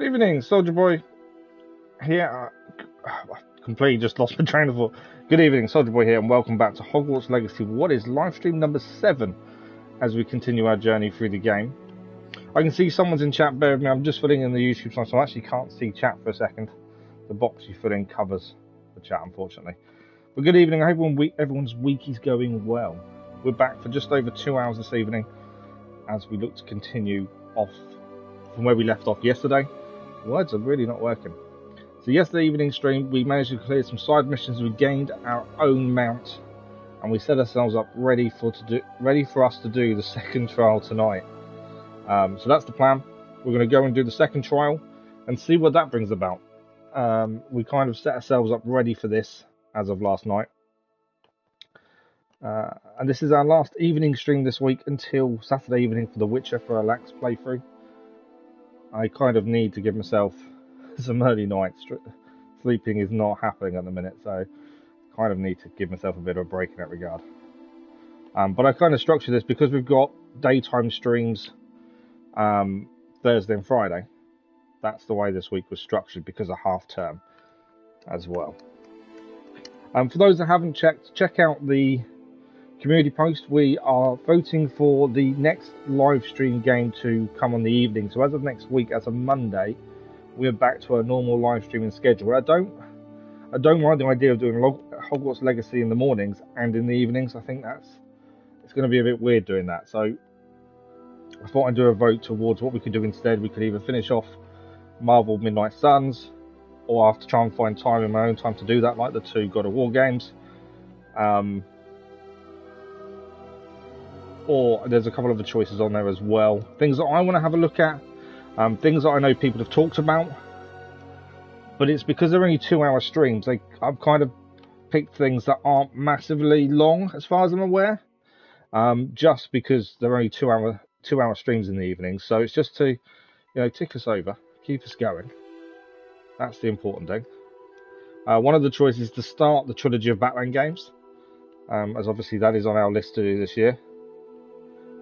Good evening, Soldier Boy. Here, I completely just lost my train of thought. Good evening, Soldier Boy here, and welcome back to Hogwarts Legacy. What is live stream number 7 as we continue our journey through the game. I can see someone's in chat. Bear with me. I'm just filling in the YouTube sign, so I actually can't see chat for a second. The box you fill in covers the chat, unfortunately. But good evening. I hope everyone's week is going well. We're back for just over 2 hours this evening as we look to continue off from where we left off yesterday. Words are really not working. So yesterday evening stream, we managed to clear some side missions. We gained our own mount, and we set ourselves up ready for us to do the second trial tonight. So that's the plan. We're going to go and do the second trial and see what that brings about. We kind of set ourselves up ready for this as of last night. And this is our last evening stream this week until Saturday evening for The Witcher for a lax playthrough. I kind of need to give myself some early nights. Sleeping is not happening at the minute, so kind of need to give myself a bit of a break in that regard. But I kind of structure this because we've got daytime streams Thursday and Friday. That's the way this week was structured because of half term as well. For those that haven't checked, check out the community post. We are voting for the next live stream game to come on the evening. So as of next week, as of Monday, we're back to our normal live streaming schedule. I don't mind the idea of doing Hogwarts Legacy in the mornings and in the evenings. I think it's going to be a bit weird doing that. So I thought I'd do a vote towards what we could do instead. We could either finish off Marvel Midnight Suns, or I have to try and find time in my own time to do that, like the 2 God of War games. Or there's a couple of other choices on there as well. Things that I want to have a look at. Things that I know people have talked about. But it's because they're only 2-hour streams. I've kind of picked things that aren't massively long, as far as I'm aware. Just because they're only 2-hour streams in the evening. So it's just to, tick us over, keep us going. That's the important thing. One of the choices is to start the trilogy of Batman games, as obviously that is on our list to do this year.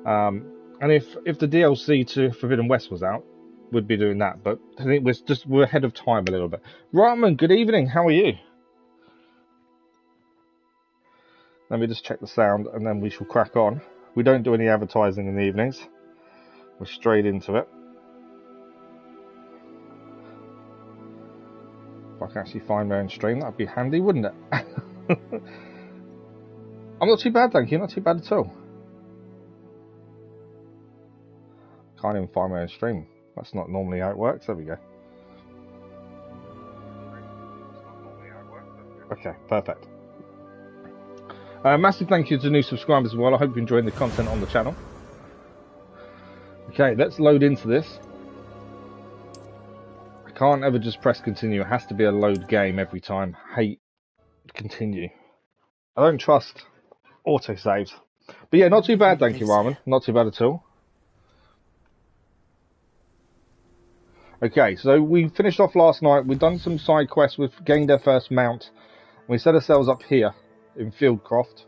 And if the DLC to Forbidden West was out, we'd be doing that. But I think we're ahead of time a little bit. Rahman, good evening. How are you? Let me just check the sound, and then we shall crack on. We don't do any advertising in the evenings. We're straight into it. If I can actually find my own stream, that'd be handy, wouldn't it? I'm not too bad, thank you. Not too bad at all. Can't even find my own stream. That's not normally how it works. There we go. Okay, perfect. Massive thank you to new subscribers as well. I hope you're enjoying the content on the channel. Okay, let's load into this. I can't ever just press continue. It has to be a load game every time. Hate continue. I don't trust autosaves. But yeah, not too bad, thank you, Raman. Not too bad at all. Okay, so we finished off last night. We've done some side quests. We've gained our first mount. We set ourselves up here in Feldcroft,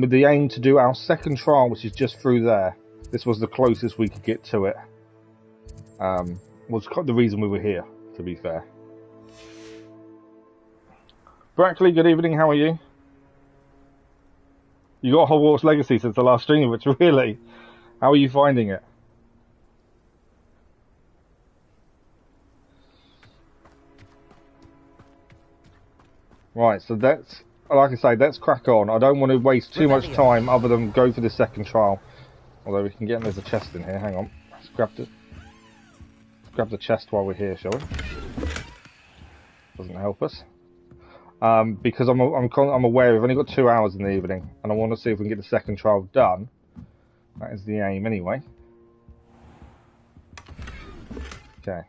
with the aim to do our second trial, which is just through there. This was the closest we could get to it. Was the reason we were here, to be fair. Brackley, good evening. How are you? You got Hogwarts Legacy since the last stream, which really, how are you finding it? Right, so that's, like I say, let's crack on. I don't want to waste too much time other than go for the second trial. Although we can get, there's a chest in here, hang on. Let's grab the chest while we're here, shall we? Doesn't help us. Because I'm aware we've only got 2 hours in the evening, and I want to see if we can get the second trial done. That is the aim anyway. Okay.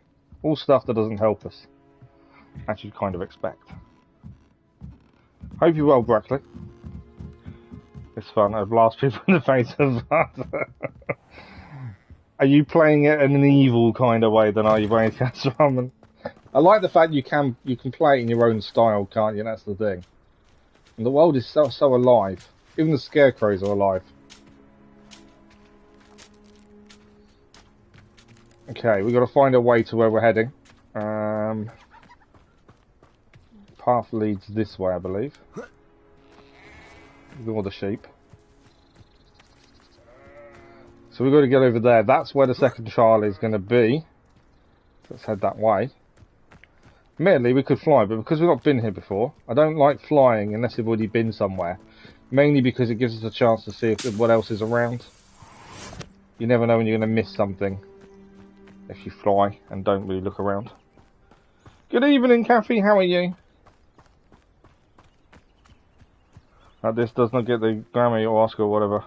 All stuff that doesn't help us, as you'd kind of expect. Hope you're well, Brackley. It's fun. I blast people in the face of that. Are you playing it in an evil kind of way, then are you playing Cast Ramen? I like the fact you can play it in your own style, can't you? That's the thing. And the world is so alive. Even the scarecrows are alive. Okay, we've got to find a way to where we're heading. Path leads this way, I believe. Ignore the sheep. So we've got to get over there. That's where the second trial is going to be. Let's head that way. Admittedly, we could fly, but because we've not been here before, I don't like flying unless we've already been somewhere. Mainly because it gives us a chance to see what else is around. You never know when you're going to miss something if you fly and don't really look around. Good evening, Kathy. How are you? This does not get the Grammy or Oscar or whatever.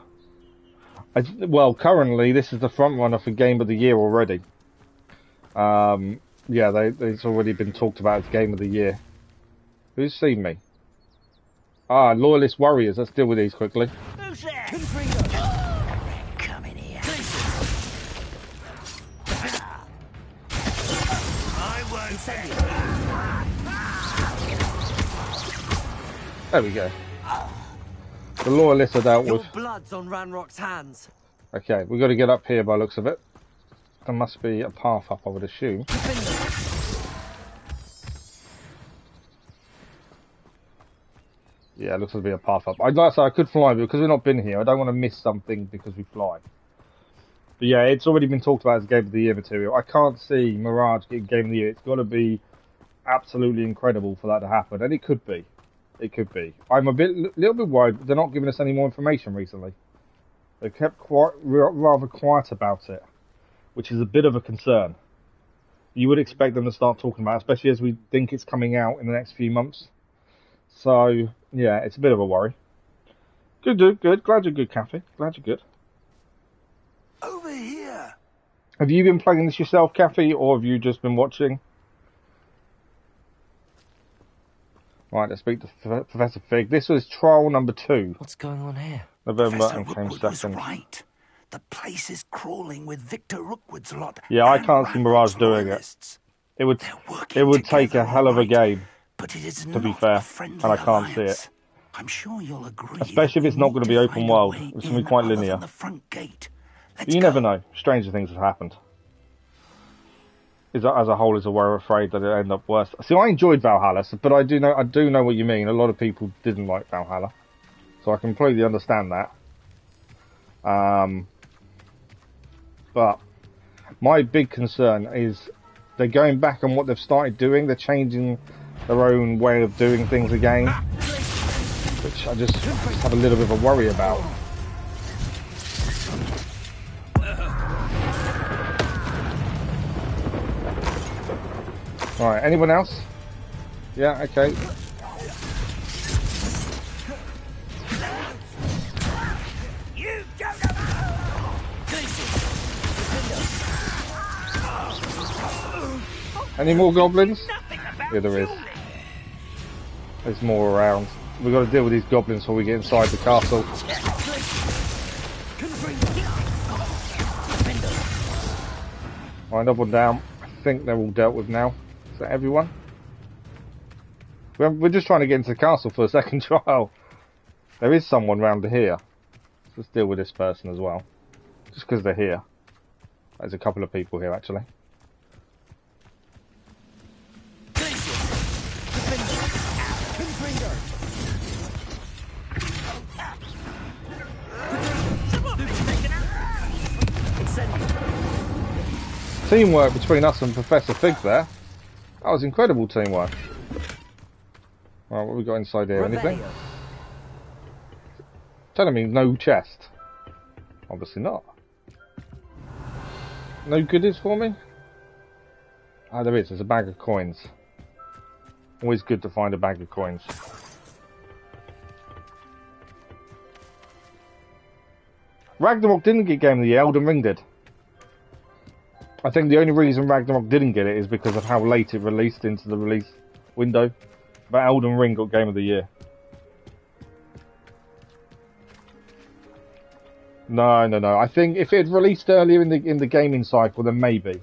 Well, currently, this is the front runner for Game of the Year already. Yeah, it's already been talked about as Game of the Year. Who's seen me? Ah, Loyalist Warriors. Let's deal with these quickly. Who's there? Come in here. I won't send you. There we go. The Loyalists are dealt with. Your blood's on Ranrock's hands. Okay, we've got to get up here by the looks of it. There must be a path up, I would assume. Yeah, it looks to be a path up. I'd like to say I could fly, but because we've not been here, I don't want to miss something because we fly. But yeah, it's already been talked about as Game of the Year material. I can't see Mirage getting Game of the Year. It's got to be absolutely incredible for that to happen, and it could be. It could be. I'm a little bit worried they're not giving us any more information recently. They've kept rather quiet about it, which is a bit of a concern. You would expect them to start talking about it, especially as we think it's coming out in the next few months. So, yeah, it's a bit of a worry. Good, dude, good. Glad you're good, Kathy. Glad you're good. Over here. Have you been playing this yourself, Kathy, or have you just been watching? Right, let's speak to Professor Fig. This was trial number 2. What's going on here? November Professor and came Rookwood was second. right. The place is crawling with Victor Rookwood's lot. Yeah, I and can't see Mirage Ranrock's doing loyalists. It would They're working take a together, hell of a all right, game, but it is to be not fair, a friendly and I can't see alliance. it. I'm sure you'll agree. Especially if that it's we not need going to be to open find a world. way It's going to be in quite other linear. than the front gate. Let's You go. never know. Stranger things have happened. As a whole, we're afraid that it'll end up worse. See, I enjoyed Valhalla, but I do know what you mean. A lot of people didn't like Valhalla, so I completely understand that. But my big concern is they're going back on what they've started doing. They're changing their own way of doing things again, which I just have a little bit of a worry about. Alright, anyone else? Yeah, okay. You don't know. Any more goblins? Yeah, there is. There's more around. We've got to deal with these goblins before we get inside the castle. Alright, another one down. I think they're all dealt with now. Is that everyone? We're just trying to get into the castle for a second trial. There is someone round here. Let's deal with this person as well. Just because they're here. There's a couple of people here actually. Teamwork between us and Professor Fig there. That was incredible teamwork. Right, what have we got inside here? Anything? Telling me no chest. Obviously not. No goodies for me? Ah, there is. There's a bag of coins. Always good to find a bag of coins. Ragnarok didn't get Game of the Year, Elden Ring did. I think the only reason Ragnarok didn't get it is because of how late it released into the release window. But Elden Ring got Game of the Year. No. I think if it had released earlier in the gaming cycle, then maybe.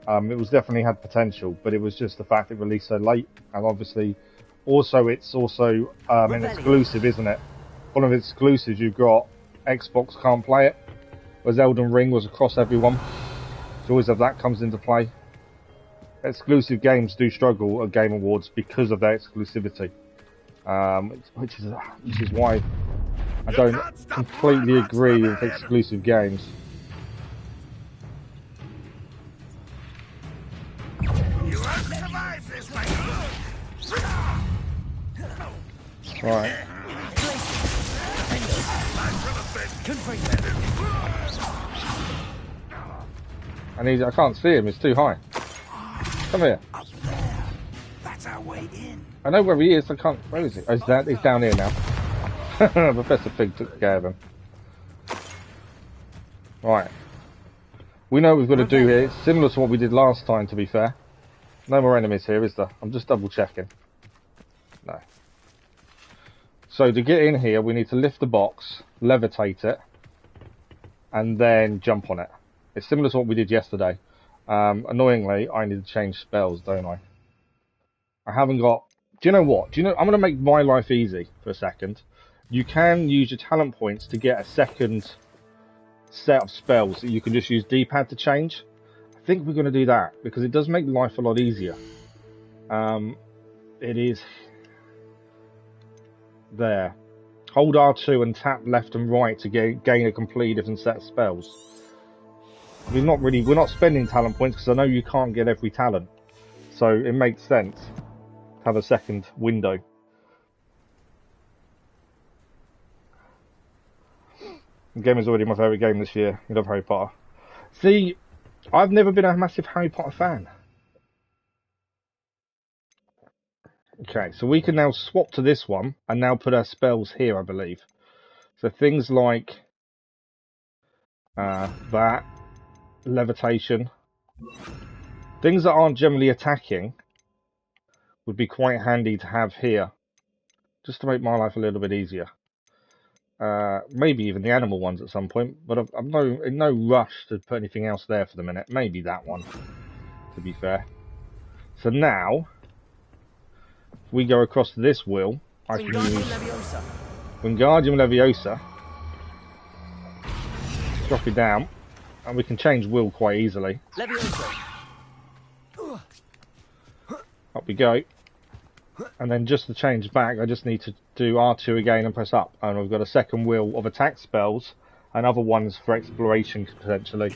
It was definitely had potential, but it was just the fact it released so late, and obviously, it's also an exclusive, isn't it? One of its exclusives you've got. Xbox can't play it, whereas Elden Ring was across everyone. So always have that comes into play. Exclusive games do struggle at Game Awards because of their exclusivity, which is why I don't completely agree with exclusive games. You won't survive this, Right. I can't see him, it's too high. Come here. Up there. That's our way in. I know where he is, I can't. Where is he? Oh, he's down here now. Professor Pig took care of him. Right. We know what we've got to do here. It's similar to what we did last time, to be fair. No more enemies here, is there? I'm just double checking. No. So to get in here, we need to lift the box, levitate it, and then jump on it. It's similar to what we did yesterday. Annoyingly, I need to change spells, don't I? I haven't got... Do you know what? I'm going to make my life easy for a second. You can use your talent points to get a second set of spells that you can just use D-pad to change. I think we're going to do that, because it does make life a lot easier. It is... There. Hold R2 and tap left and right to gain a completely different set of spells. We're not spending talent points because I know you can't get every talent. So it makes sense to have a second window. The game is already my favourite game this year. I love Harry Potter. See, I've never been a massive Harry Potter fan. Okay, so we can now swap to this one and now put our spells here, I believe. So things like that, levitation, things that aren't generally attacking would be quite handy to have here, just to make my life a little bit easier. Maybe even the animal ones at some point, but I'm in no rush to put anything else there for the minute. Maybe that one, to be fair. So now, if we go across to this wheel, I can use Wingardium Leviosa, drop it down, and we can change will quite easily. Up we go. And then just to change back, I just need to do R2 again and press up. And we've got a second wheel of attack spells and other ones for exploration potentially.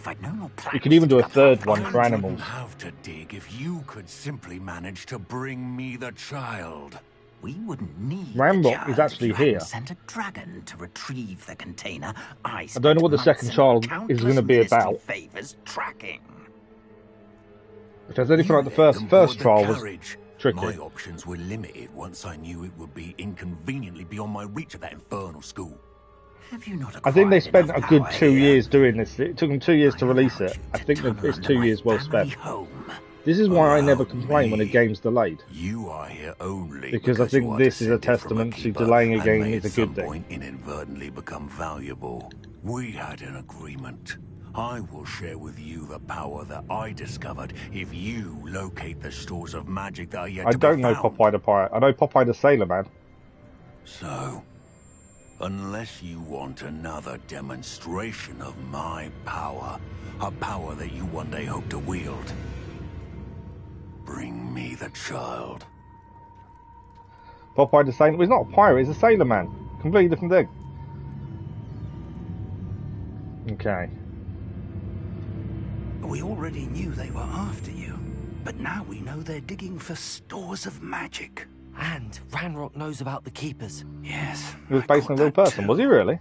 You can even do a third one for animals. Have to dig if you could simply manage to bring me the child. We wouldn't need Ramrock is actually here. Sent a dragon to retrieve the container. I don't know what the second child is going to be about. Tracking. If there's anything like the first trial was tricky. My options were limited once I knew it would be inconveniently beyond my reach at that infernal school. Have you not I think they spent a good 2 years doing this. It took them 2 years to release it. I think it's 2 years well spent. This is why I never complain when a game's delayed. You are here only because I think this is a testament to delaying a game is a good thing. Inadvertently become valuable. We had an agreement. I will share with you the power that I discovered if you locate the stores of magic that are yet to be found. I don't know Popeye the Pirate. I know Popeye the Sailor Man. So, unless you want another demonstration of my power, a power that you one day hope to wield, bring me the child. Popeye the Sailor... Well, he's not a pirate, he's a sailor man. Completely different thing. Okay. We already knew they were after you, but now we know they're digging for stores of magic. And Ranrock knows about the keepers. Yes. He was based on a real person, was he really?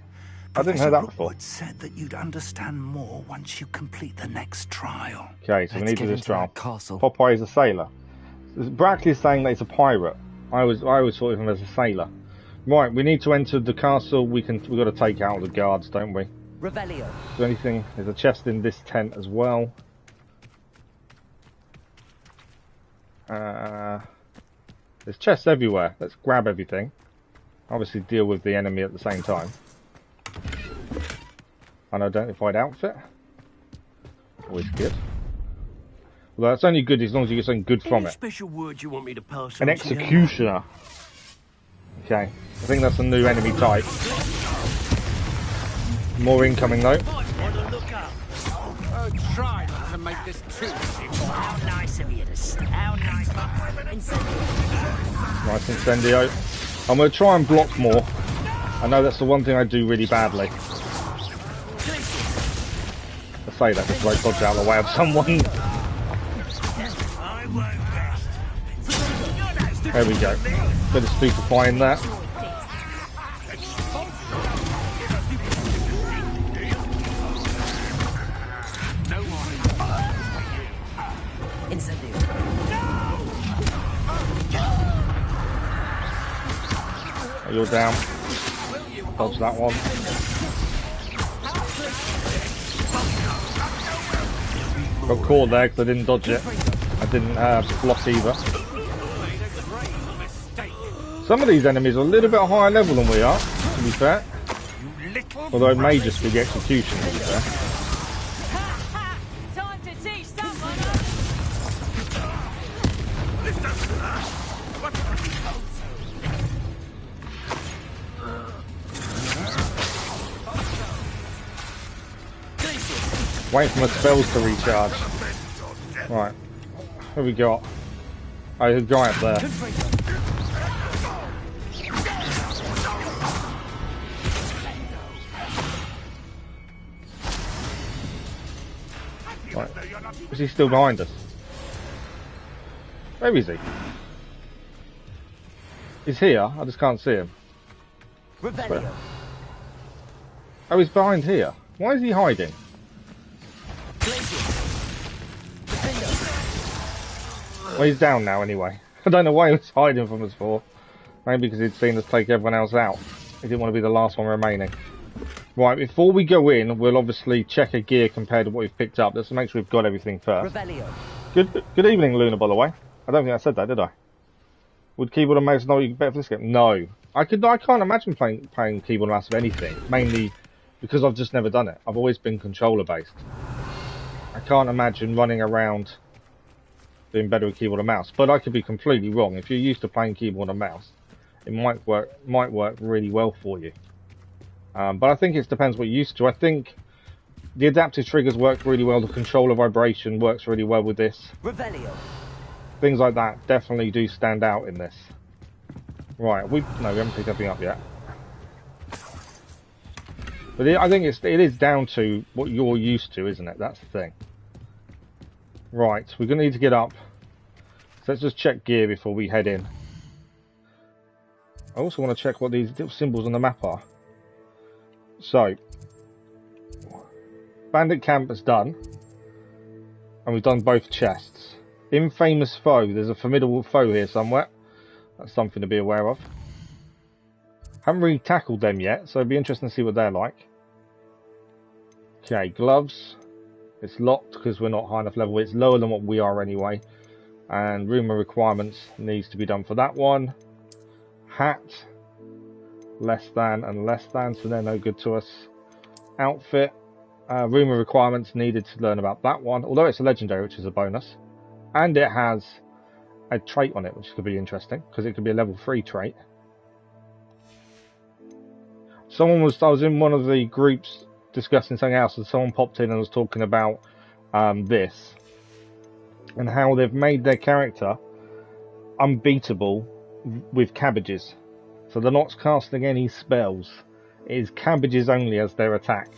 I didn't know that before. Hogwarts said that you'd understand more once you complete the next trial. Okay, so we need to do this trial. Castle. Popeye is a sailor. Brackley is saying that he's a pirate. I always thought of him as a sailor. Right, we need to enter the castle. We've got to take out the guards, don't we? Revelio. Is there anything? There's a chest in this tent as well. There's chests everywhere. Let's grab everything. Obviously deal with the enemy at the same time. Unidentified outfit. Always good. Well, that's only good as long as you get something good from it. Special word you want me to pass An executioner. Okay, I think that's a new enemy type. More incoming though. try not to make this too simple. How nice of you to say. How nice. Incendio. Nice incendio. I'm going to try and block more. I know that's the one thing I do really badly. I say that just like dodge out of the way of someone. There we go. Bit of stupefying that. You're down. Dodge that one. Got caught there because I didn't dodge it. I didn't block either. Some of these enemies are a little bit higher level than we are, to be fair. Although it may just be the execution, to be fair. Time to teach someone. Wait for my spells to recharge. Right. Who we got? Oh, there's a guy up there. Right. Is he still behind us? Where is he? He's here, I just can't see him. Revelio. Oh, he's behind here. Why is he hiding? Well, he's down now anyway. I don't know why he was hiding from us for. Maybe because he'd seen us take everyone else out. He didn't want to be the last one remaining. Right, before we go in, we'll obviously check a gear compared to what we've picked up. Let's make sure we've got everything first. Revelio. Good evening, Luna, by the way. I don't think I said that, did I? Would keyboard and mouse know you better for this game? No. I can't imagine playing keyboard and mouse of anything. Mainly because I've just never done it. I've always been controller based. I can't imagine running around being better with keyboard and mouse. But I could be completely wrong. If you're used to playing keyboard and mouse, it might work really well for you. But I think it depends what you're used to. I think the adaptive triggers work really well. The controller vibration works really well with this. Revelio. Things like that definitely do stand out in this. Right, we haven't picked everything up yet. But I think it is down to what you're used to, isn't it? That's the thing. Right, we're going to need to get up. So let's just check gear before we head in. I also want to check what these little symbols on the map are. So, Bandit Camp is done. And we've done both chests. Infamous Foe, there's a formidable foe here somewhere. That's something to be aware of. Haven't really tackled them yet, so it'd be interesting to see what they're like. Okay, gloves. It's locked because we're not high enough level. It's lower than what we are anyway. And room of requirements needs to be done for that one. Hat. Less than and less than, so they're no good to us. Outfit. Room of requirements needed to learn about that one. Although it's a legendary, which is a bonus. And it has a trait on it, which could be interesting, because it could be a level 3 trait. I was in one of the groups discussing something else, and someone popped in and was talking about this, and how they've made their character unbeatable with cabbages. So they're not casting any spells. It is cabbages only as their attack,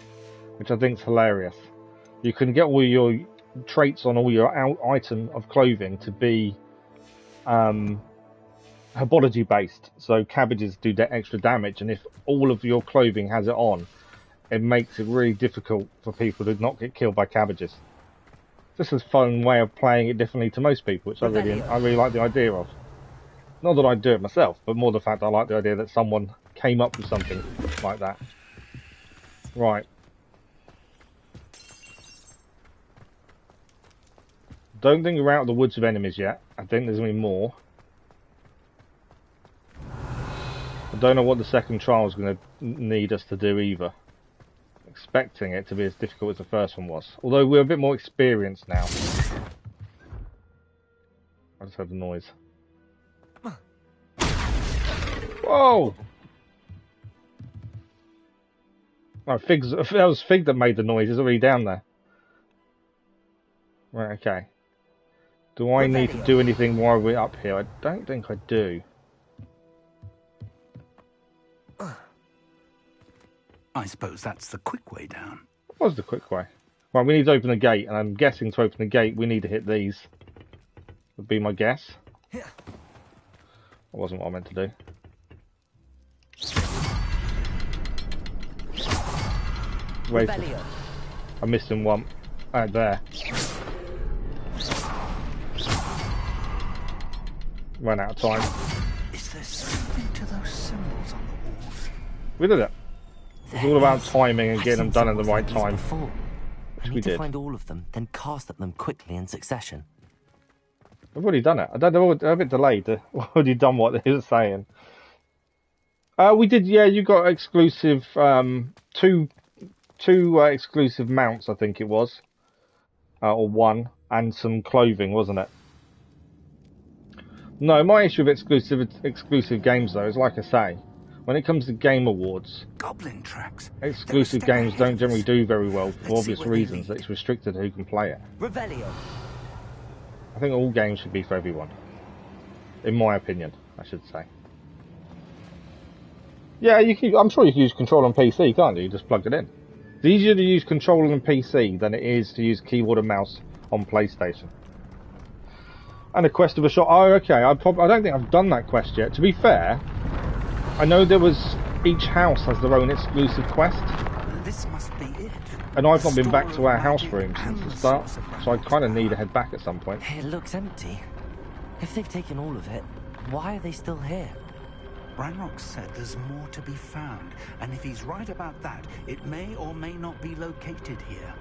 which I think is hilarious. You can get all your traits on all your item of clothing to be herbology based, so cabbages do extra damage, and if all of your clothing has it on, it makes it really difficult for people to not get killed by cabbages. This is a fun way of playing it differently to most people, which I really like the idea of. Not that I'd do it myself, but more the fact I like the idea that someone came up with something like that. Right. Don't think we're out of the woods of enemies yet. I think there's going to be more. I don't know what the second trial is going to need us to do either. Expecting it to be as difficult as the first one was. Although we're a bit more experienced now. I just heard the noise. Whoa! Oh, that was Fig that made the noise. He's already down there. Right, okay. Do I need to do anything while we're up here? I don't think I do. I suppose that's the quick way down. What was the quick way? Well, we need to open the gate, and I'm guessing to open the gate we need to hit these. Would be my guess. That wasn't what I meant to do. Wait, I missed him one. There. Ran out of time. Is there something to those symbols on the walls? We did it. It's all about timing and getting them done at the right time. I need to find all of them, then cast at them quickly in succession. I've already done it. They're a bit delayed. They've already done what they were saying. We did, yeah. You got exclusive, two exclusive mounts, I think it was, or one, and some clothing, wasn't it? No, my issue with exclusive games though is, like I say, when it comes to Game Awards, Goblin tracks. Exclusive games don't generally do very well for obvious reasons. It's restricted who can play it. Revelio. I think all games should be for everyone. In my opinion, I should say. Yeah, I'm sure you can use control on PC, can't you? You just plug it in. It's easier to use control on PC than it is to use keyboard and mouse on PlayStation. And a quest of a shot. Oh, okay. I don't think I've done that quest yet. To be fair, I know each house has their own exclusive quest. This must be it. And I've not been back to our house room since the start, so I kind of need to head back at some point. It looks empty. If they've taken all of it, why are they still here? Ranrock said there's more to be found, and if he's right about that, it may or may not be located here.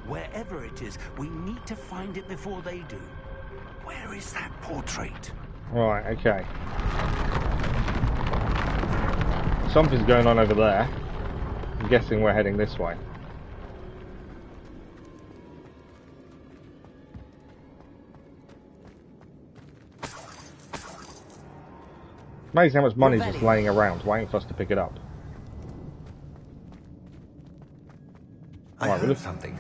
Wherever it is, we need to find it before they do. Where is that portrait? Right, okay. Something's going on over there. I'm guessing we're heading this way. Amazing how much money's just laying around, waiting for us to pick it up. I heard something.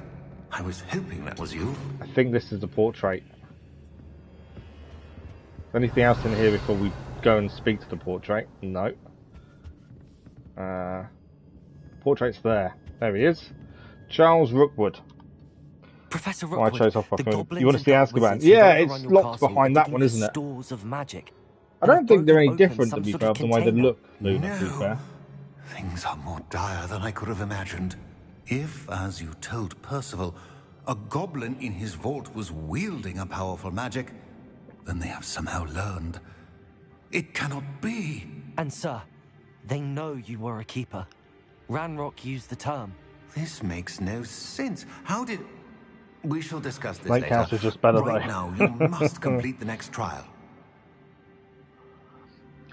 I was hoping that was you. I think this is the portrait. Anything else in here before we go and speak to the portrait? No. Portrait's there. There he is. Charles Rookwood. Professor Rookwood, I chose off you want to see Azkaban? Yeah, it's locked behind that one, isn't it? Stores of magic. I don't think they're any different, to be fair, from the way they look, Luna, to be fair. Things are more dire than I could have imagined. If, as you told Percival, a goblin in his vault was wielding a powerful magic, then they have somehow learned. It cannot be. And sir, they know you were a keeper. Ranrock used the term. This makes no sense. How did... We shall discuss this Lake later. House is just better, right though. now, you must complete the next trial.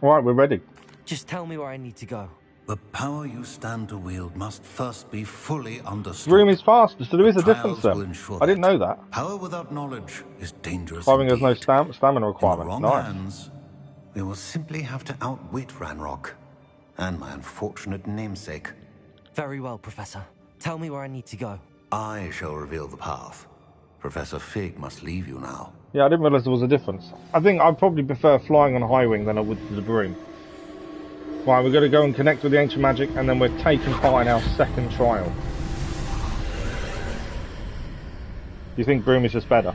Alright, we're ready. Just tell me where I need to go. The power you stand to wield must first be fully understood. Room is faster, so there is a difference then. I didn't know that. Power without knowledge is dangerous. Climbing has no indeed. stamina In requirement. the wrong Nice. hands, we will simply have to outwit Ranrock and my unfortunate namesake. Very well, Professor. Tell me where I need to go. I shall reveal the path. Professor Fig must leave you now. Yeah, I didn't realise there was a difference. I think I'd probably prefer flying on high wing than I would to the broom. Right, we're going to go and connect with the ancient magic, and then we're taking part in our second trial. Do you think broom is just better?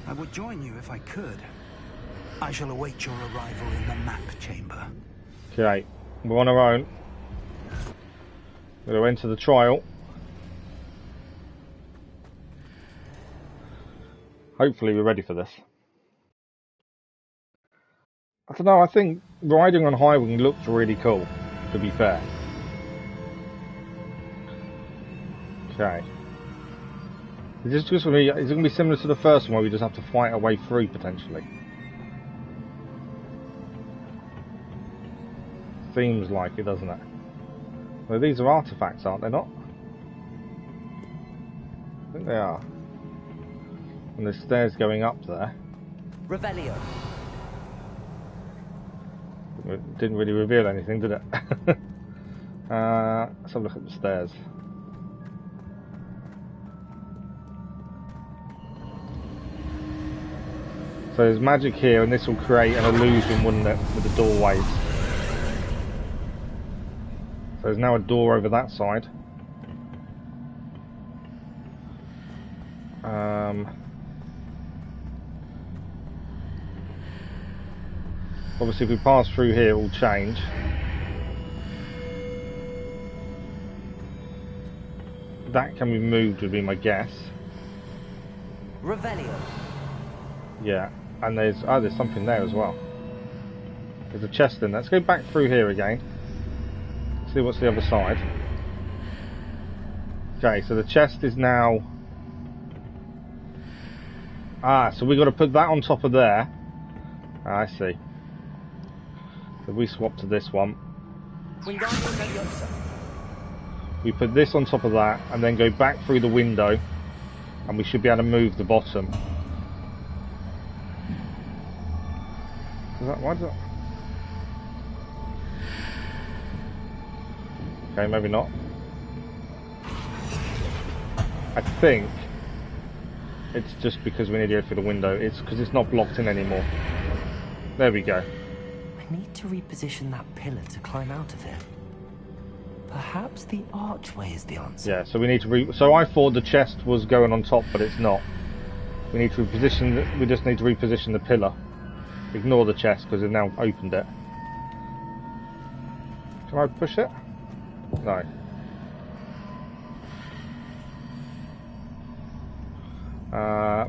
I would join you if I could. I shall await your arrival in the map chamber. Okay, we're on our own. We're going to enter the trial. Hopefully we're ready for this. I don't know, I think riding on high wing looks really cool, to be fair. Okay. Is this just going to be similar to the first one where we just have to fight our way through potentially? Seems like it, doesn't it? Well, these are artifacts, aren't they not? I think they are. And there's stairs going up there. Revelio. It didn't really reveal anything, did it? Let's have a look at the stairs. So there's magic here, and this will create an illusion, wouldn't it, with the doorways. So there's now a door over that side. Obviously if we pass through here it will change. That can be moved would be my guess. Revelio. Yeah, and there's something there as well. There's a chest in there. Let's go back through here again. See what's the other side. Okay, so the chest is now... Ah, so we've got to put that on top of there. Ah, I see. So we swap to this one. We put this on top of that and then go back through the window and we should be able to move the bottom. Why does that... Okay, maybe not. I think it's just because we need to go through the window. It's because it's not blocked in anymore. There we go. I need to reposition that pillar to climb out of it. Perhaps the archway is the answer. Yeah, so we need to so I thought the chest was going on top, but it's not. We need to reposition. We just need to reposition the pillar. Ignore the chest because we've now opened it. Can I push it? No.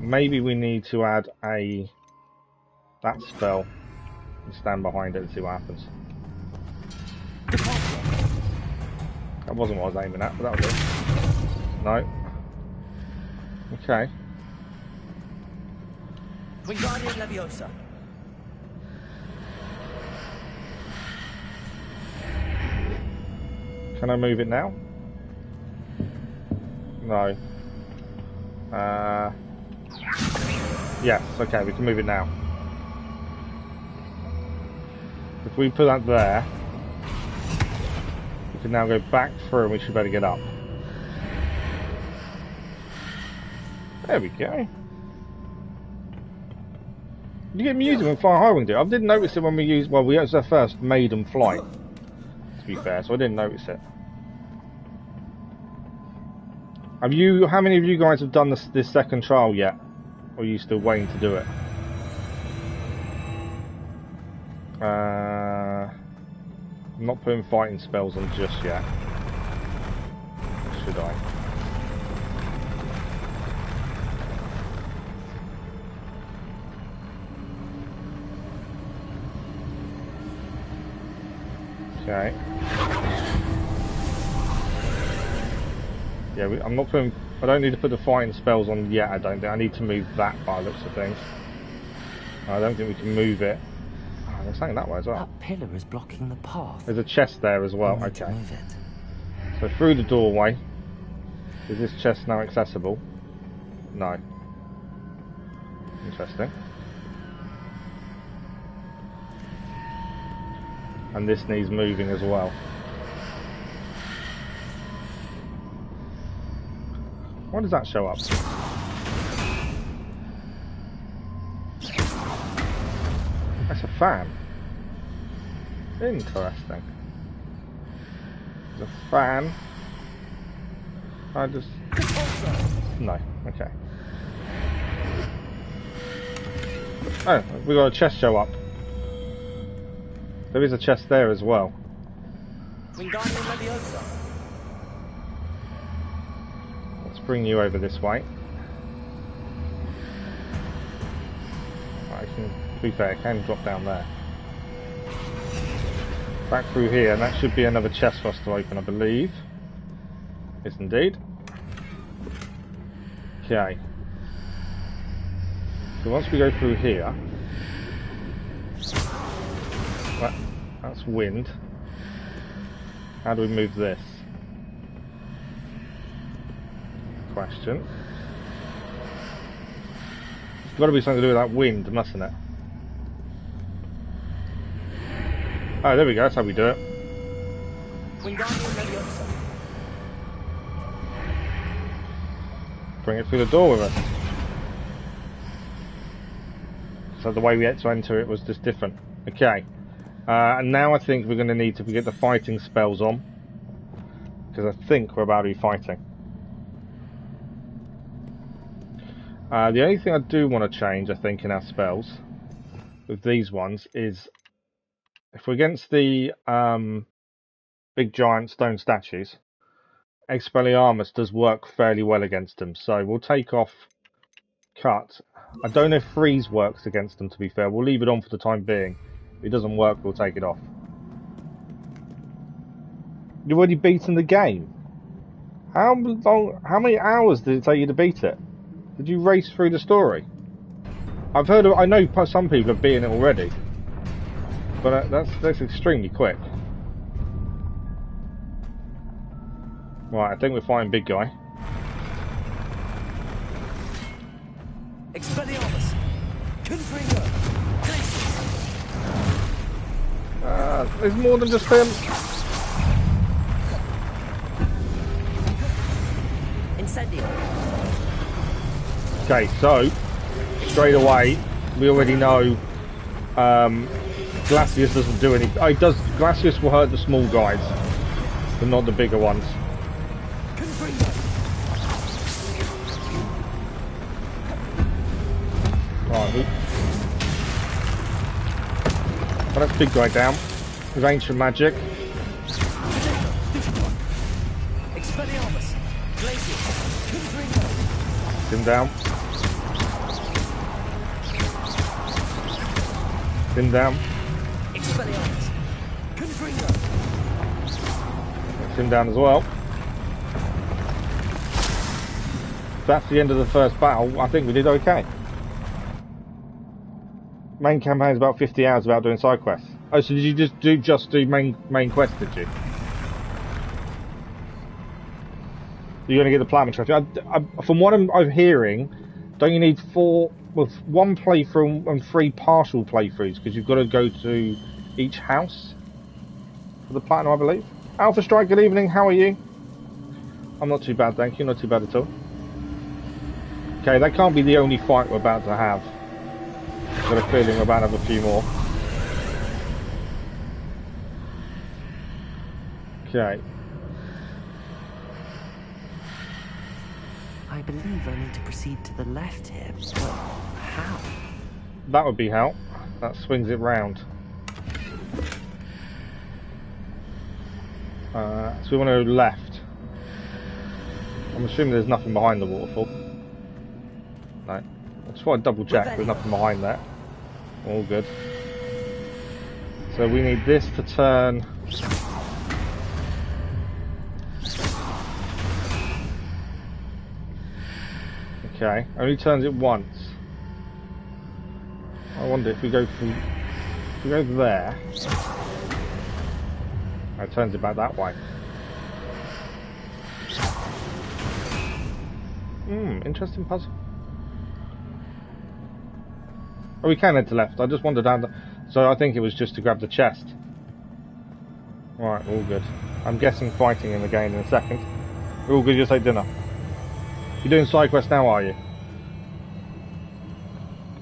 Maybe we need to add that spell and stand behind it and see what happens. That wasn't what I was aiming at, but that was it. No. Okay. Wingardium Leviosa. Can I move it now? No. Yes, okay, we can move it now. If we put that there, we can now go back through and we should better get up. There we go. You get music when Fire High Wing do. I didn't notice it when we used, well, we used our first maiden flight, to be fair, so I didn't notice it. Have you, how many of you guys have done this second trial yet? Or are you still waiting to do it? I'm not putting fighting spells on just yet. Should I? Okay. Yeah, I'm not putting... I don't need to put the fighting spells on yet, I don't think. I need to move that by the looks of things. I don't think we can move it. Oh, there's something that way as well. That pillar is blocking the path. There's a chest there as well, okay. To move it. So through the doorway. Is this chest now accessible? No. Interesting. And this needs moving as well. Why does that show up? That's a fan. Interesting. There's a fan. I just... No, okay. Oh, we got a chest show up. There is a chest there as well. Wingardium Leviosa. Let's bring you over this way. I can, to be fair, I can drop down there. Back through here, and that should be another chest for us to open, I believe. Yes, indeed. Okay. So once we go through here, that's wind. How do we move this? Question. It's got to be something to do with that wind, mustn't it? Oh, there we go. That's how we do it. Wingardium Leviosa. Bring it through the door with us. So the way we had to enter it was just different. Okay. And now I think we're going to need to get the fighting spells on. Because I think we're about to be fighting. The only thing I do want to change, I think, in our spells, with these ones, is if we're against the big giant stone statues, Expelliarmus does work fairly well against them. So we'll take off Cut. I don't know if Freeze works against them, to be fair. We'll leave it on for the time being. If it doesn't work, we'll take it off. You've already beaten the game. How many hours did it take you to beat it? Did you race through the story? I know some people have beaten it already, but that's extremely quick. Right, I think we're fighting big guy. Expelliarmus! Confringo! There's more than just him. Incendio! Okay, so straight away we already know Glacius doesn't do any. Oh, Glacius will hurt the small guys, but not the bigger ones. Right, well, that's big guy down with ancient magic. Expelliarmus! Him down. Him down. Expelliarmus! Confringo! That's him down as well. That's the end of the first battle. I think we did okay. Main campaign is about 50 hours about doing side quests. Oh, so did you just do main quest, did you? You're going to get the platinum trophy. From what I'm hearing, don't you need one playthrough and 3 partial playthroughs, because you've got to go to each house for the platinum, I believe. Alpha Strike, good evening. How are you? I'm not too bad, thank you. Not too bad at all. Okay, that can't be the only fight we're about to have. I've got a feeling we're about to have a few more. Okay. I believe I need to proceed to the left here, but how? That would be how. That swings it round. So we want to go left. I'm assuming there's nothing behind the waterfall. No. I just want to double check there's nothing behind that. All good. So we need this to turn. Okay, only turns it once. I wonder if we go there. It turns it back that way. Interesting puzzle. Oh, we can head to left. I just wandered down the... So I think it was just to grab the chest. Right, all good. I'm guessing fighting in the game in a second. We're all good, just ate dinner. You're doing side quests now, are you?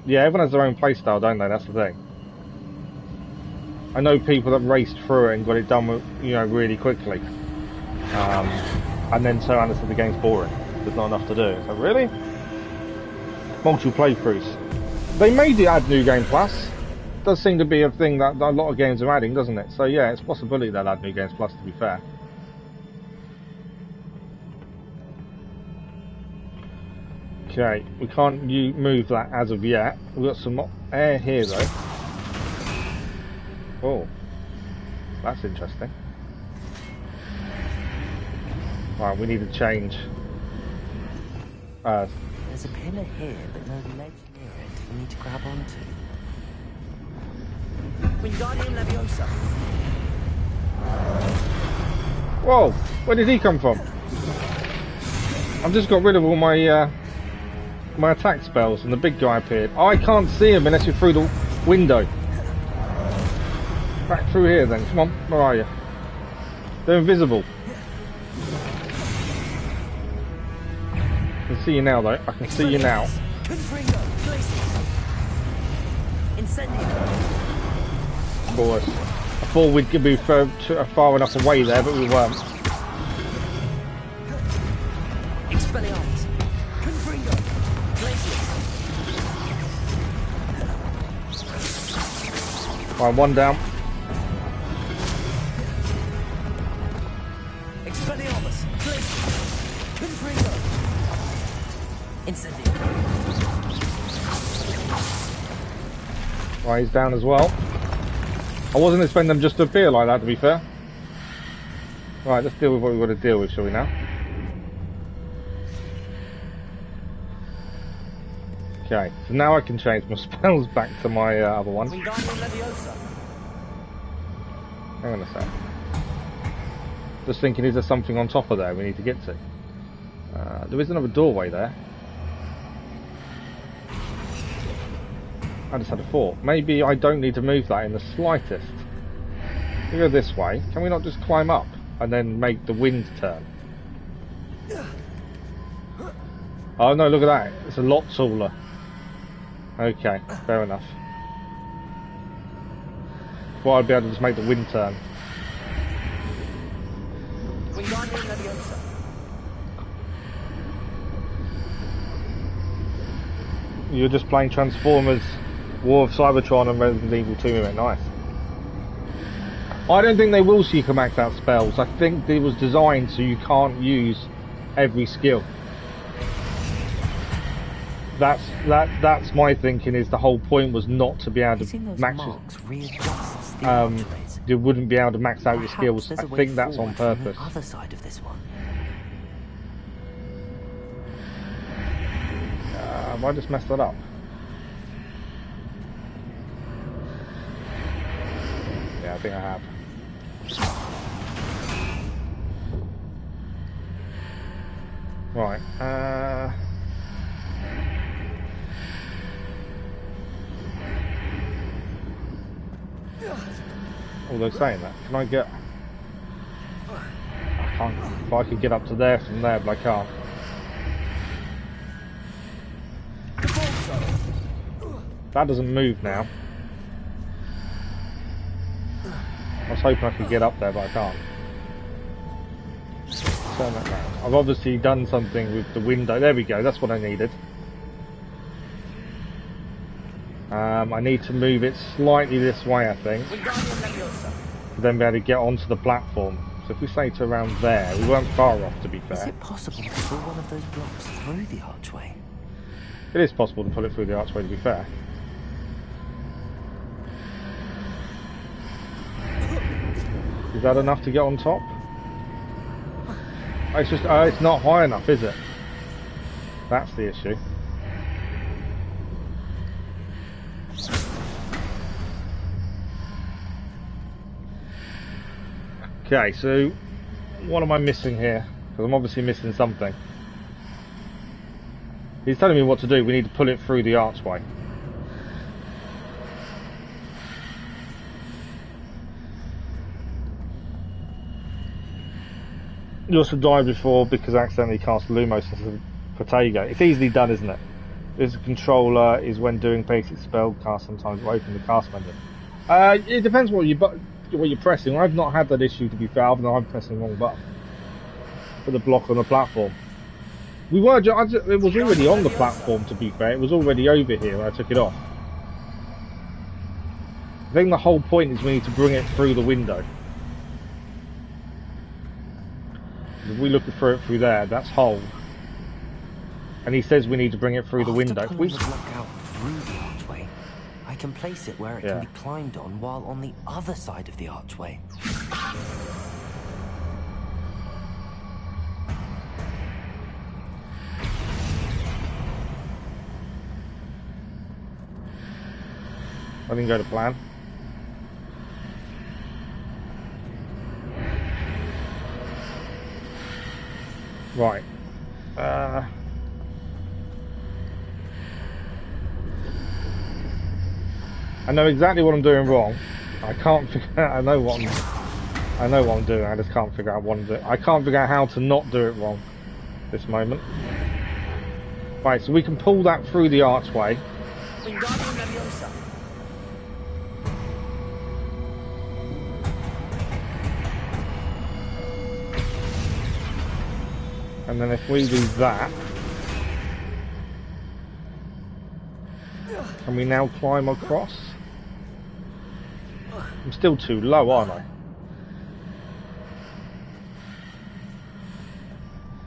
Yeah, everyone has their own playstyle, don't they? That's the thing. I know people that raced through it and got it done, really quickly. And then so understood the game's boring. There's not enough to do. So really? Multiple playthroughs. They made it add New Game Plus. Does seem to be a thing that a lot of games are adding, doesn't it? So yeah, it's a possibility they'll add New Games Plus, to be fair. Okay, we can't move that as of yet. We've got some air here though. Oh, that's interesting. Right, we need to change. There's a pillar here, but no ledge near it for me to grab onto. Wingardium Leviosa! Whoa, where did he come from? I've just got rid of all my my attack spells and the big guy appeared. Oh, I can't see him unless you're through the window. Back through here then, come on, where are you? They're invisible. I can see you now though, I can see you now. Incendio. Of course. I thought we'd be far enough away there, but we weren't. Expelliarmus. Confringo. Glacius. Right, one down. Expelliarmus. Glacius. Confringo. Incendio. Right, he's down as well. I wasn't expecting them just to appear like that, to be fair. Right, let's deal with what we've got to deal with, shall we now? Okay, so now I can change my spells back to my other one. Wingardium Leviosa. Hang on a sec. Just thinking, is there something on top of there we need to get to? There is another doorway there. I just had a thought. Maybe I don't need to move that in the slightest. We go this way. Can we not just climb up and then make the wind turn? Oh no, look at that. It's a lot taller. Okay, fair enough. Thought I'd be able to just make the wind turn. Wingardium Leviosa. You're just playing Transformers, War of Cybertron and Resident Evil 2 in it. Nice. I don't think they will so you can max out spells. I think it was designed so you can't use every skill. That's my thinking, is the whole point was not to be able to max you wouldn't be able to max out your skills. I think that's on purpose. Other side of this one. Have I just messed that up? Yeah, I think I have. Right, although saying that, can I get... I can't... If I could get up to there from there, but I can't. That doesn't move now. I was hoping I could get up there, but I can't. Turn that round. I've obviously done something with the window. There we go, that's what I needed. I need to move it slightly this way, I think, to then be able to get onto the platform. So if we say to around there, we weren't far off, to be fair. Is it possible to pull one of those blocks through the archway? It is possible to pull it through the archway, to be fair. Is that enough to get on top? It's just, it's not high enough, is it? That's the issue. Okay, so what am I missing here? Because I'm obviously missing something. He's telling me what to do. We need to pull it through the archway. You also died before because I accidentally cast Lumos instead of Protego. It's easily done, isn't it? This controller is when doing basic spell cast, sometimes will open the cast menu. It depends what you're pressing. I've not had that issue, to be fair, other than I'm pressing the wrong button for the block on the platform. It was already on the platform, to be fair. It was already over here when I took it off. I think the whole point is we need to bring it through the window. If we look through it through there, that's hold. And he says we need to bring it through the window. After pulling the block out through the archway, I can place it where it can be climbed on while on the other side of the archway. I didn't go to plan. Right. I know exactly what I'm doing wrong. I can't figure out. I know what I'm doing. I just can't figure out what I'm doing. I can't figure out how to not do it wrong this moment. Right, so we can pull that through the archway. Wingardium Leviosa. And then if we do that, can we now climb across? I'm still too low, aren't I?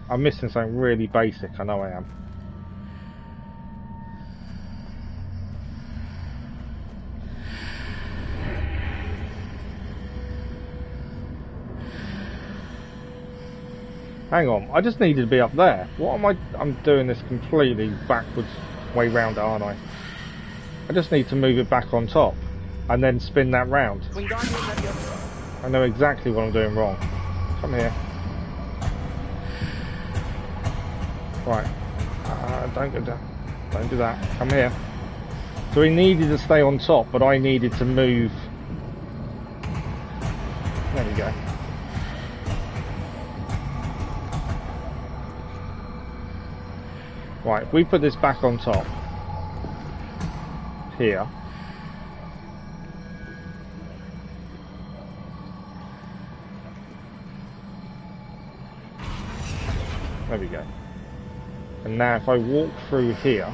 I'm missing something really basic, I know I am. Hang on, I just needed to be up there. What am I? I'm doing this completely backwards way round, aren't I? I just need to move it back on top and then spin that round. I know exactly what I'm doing wrong. Come here. Right. Don't go down. Don't do that. Come here. So he needed to stay on top, but I needed to move. There we go. Right, if we put this back on top, here, there we go. And now if I walk through here,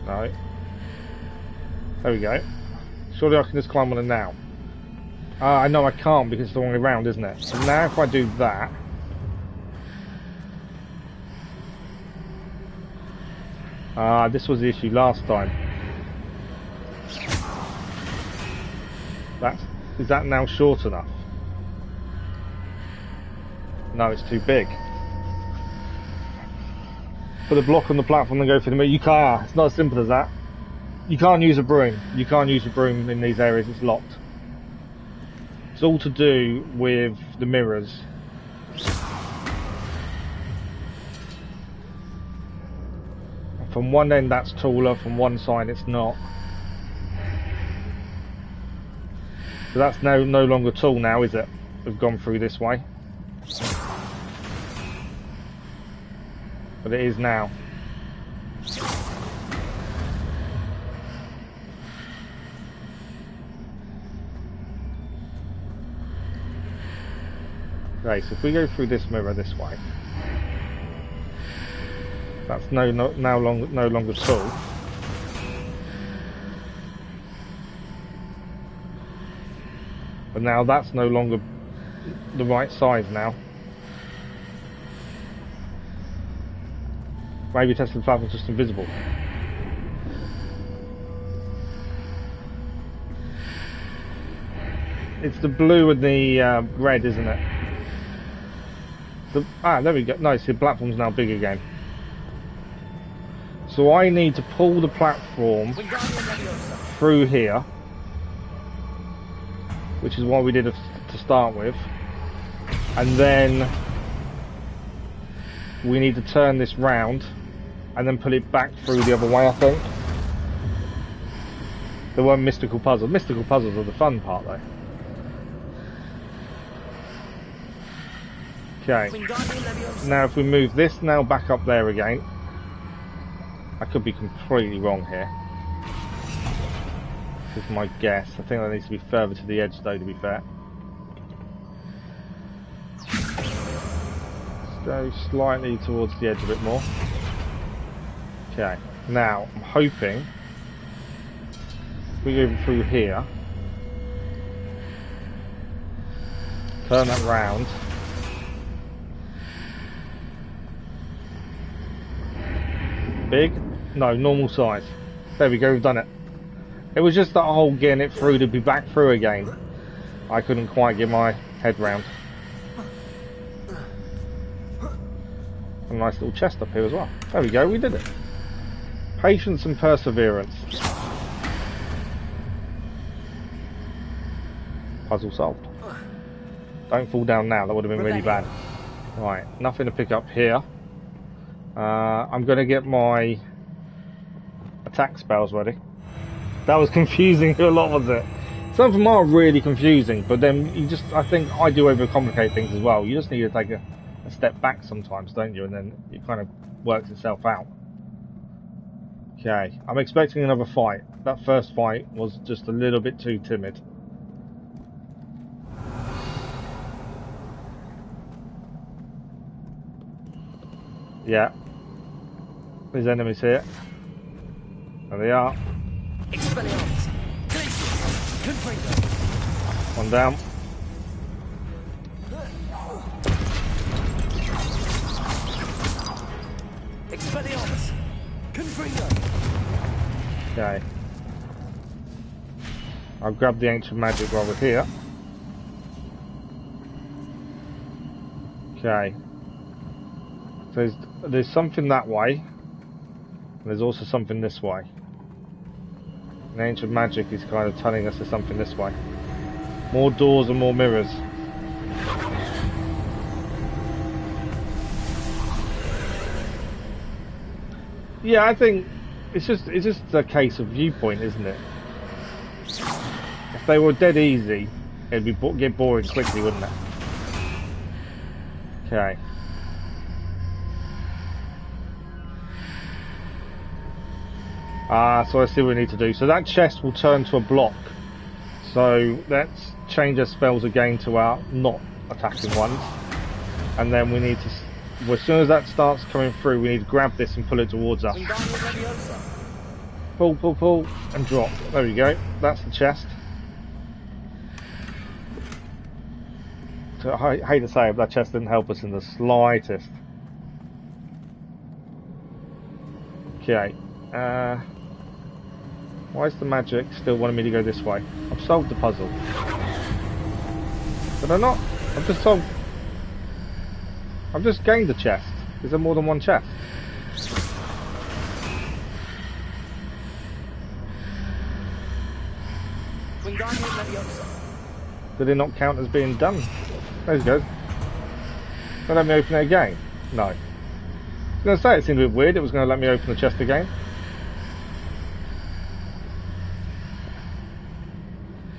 no, there we go. Surely I can just climb on it now. I know I can't because it's the wrong way around, isn't it? So now if I do that, this was the issue last time. Is that now short enough? No, it's too big. Put a block on the platform and go for the middle. You can't. It's not as simple as that. You can't use a broom. You can't use a broom in these areas. It's locked. It's all to do with the mirrors. From one end that's taller, from one side it's not. So that's no longer tall now, is it? We've gone through this way. But it is now. Okay, so if we go through this mirror this way, that's no longer tall. But now that's no longer the right size now. Maybe testing the platform's just invisible. It's the blue and the red, isn't it? There we go. No, see, the platform's now big again. So I need to pull the platform through here, which is what we did to start with, and then we need to turn this round and then pull it back through the other way, I think. There weren't mystical puzzles. Mystical puzzles are the fun part, though. Okay. Now if we move this now back up there again, I could be completely wrong here. This is my guess. I think that needs to be further to the edge, though, to be fair. Let's go slightly towards the edge a bit more. Okay, now I'm hoping if we go through here, turn that round, big, no, normal size. There we go, we've done it. It was just that whole getting it through to be back through again. I couldn't quite get my head round. A nice little chest up here as well. There we go, we did it. Patience and perseverance. Puzzle solved. Don't fall down now, that would have been really bad. Right, nothing to pick up here. I'm going to get my attack spells ready. That was confusing a lot, was it? Some of them are really confusing, but then you just, I think I do overcomplicate things as well. You just need to take a step back sometimes, don't you? And then it kind of works itself out. Okay, I'm expecting another fight. That first fight was just a little bit too timid. Yeah. There's enemies here. There they are. Expelliarmus. Glacius. Confringo. One down. Expelliarmus. Confringo. Okay. I'll grab the ancient magic while we're here. Okay. So there's something that way. And there's also something this way. And ancient magic is kind of telling us there's something this way. More doors and more mirrors. Yeah, I think it's just a case of viewpoint, isn't it? If they were dead easy, it'd be get boring quickly, wouldn't it? Okay. So I see what we need to do. So that chest will turn to a block. So let's change our spells again to our not attacking ones. And then we need to, well, as soon as that starts coming through, we need to grab this and pull it towards us. Pull, pull, pull, and drop. There we go. That's the chest. So I hate to say it, but that chest didn't help us in the slightest. Okay. Why is the magic still wanting me to go this way? I've solved the puzzle. Did I not? I've just solved... I've just gained the chest. Is there more than one chest? Did it not count as being done? There you go. Don't let me open it again? No. I was going to say it seemed a bit weird. It was going to let me open the chest again.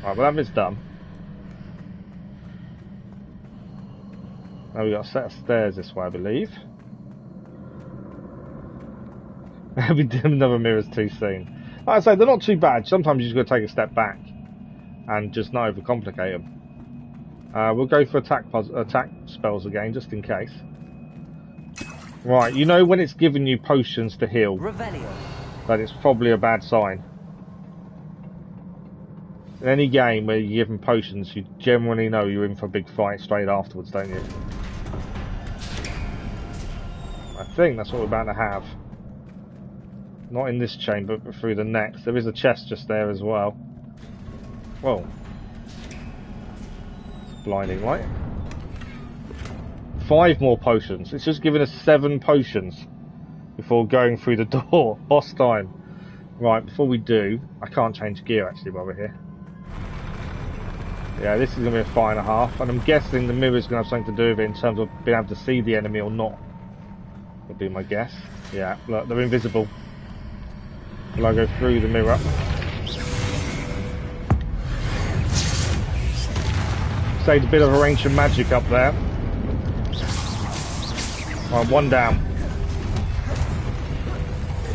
Right, well that bit's done. Now we've got a set of stairs this way, I believe. Another mirror's too soon. Like I say, they're not too bad. Sometimes you just got to take a step back and just not overcomplicate them. We'll go for attack spells again, just in case. Right, you know when it's giving you potions to heal, that it's probably a bad sign. In any game where you give them potions, you generally know you're in for a big fight straight afterwards, don't you? I think that's what we're about to have. Not in this chamber, but through the next. There is a chest just there as well. Whoa. It's blinding light. 5 more potions. It's just given us 7 potions before going through the door. Boss time. Right, before we do, I can't change gear actually while we're here. Yeah, this is going to be a fight and a half, and I'm guessing the mirror's going to have something to do with it in terms of being able to see the enemy or not. Would be my guess. Yeah, look, they're invisible. Will I go through the mirror? Saved a bit of our ancient magic up there. Right, one down.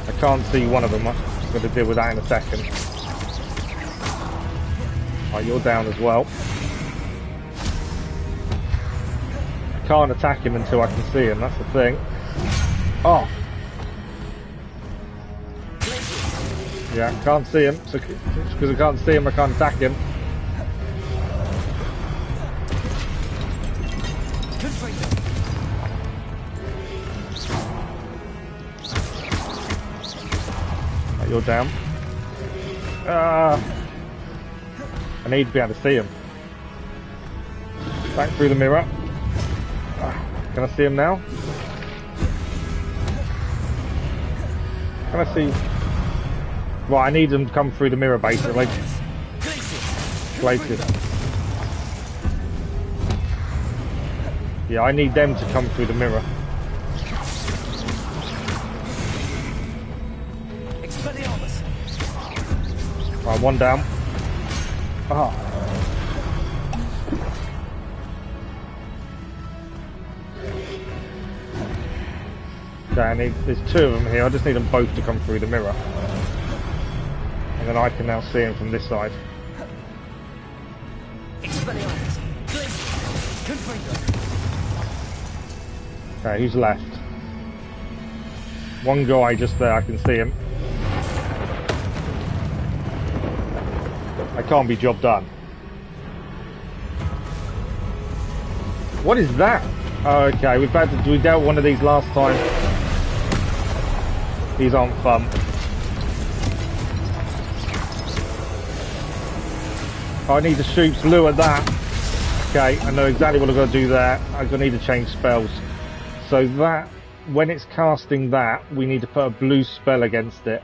I can't see one of them. I'm going to deal with that in a second. Right, you're down as well. I can't attack him until I can see him, that's the thing. Oh! Yeah, can't see him, so because I can't see him I can't attack him. Right, you're down. I need to be able to see him. Back through the mirror. Can I see him now? Can I see? Right, I need them to come through the mirror basically. Glacius. Yeah, I need them to come through the mirror. Right, one down. Oh. Okay, there's 2 of them here. I just need them both to come through the mirror. And then I can now see him from this side. Okay, who's left? One guy just there, I can see him. That can't be job done. What is that? Oh, okay, we dealt one of these last time. These aren't fun. I need to shoot blue at that. Okay, I know exactly what I've got to do there. I'm going to need to change spells. So that, when it's casting that, we need to put a blue spell against it.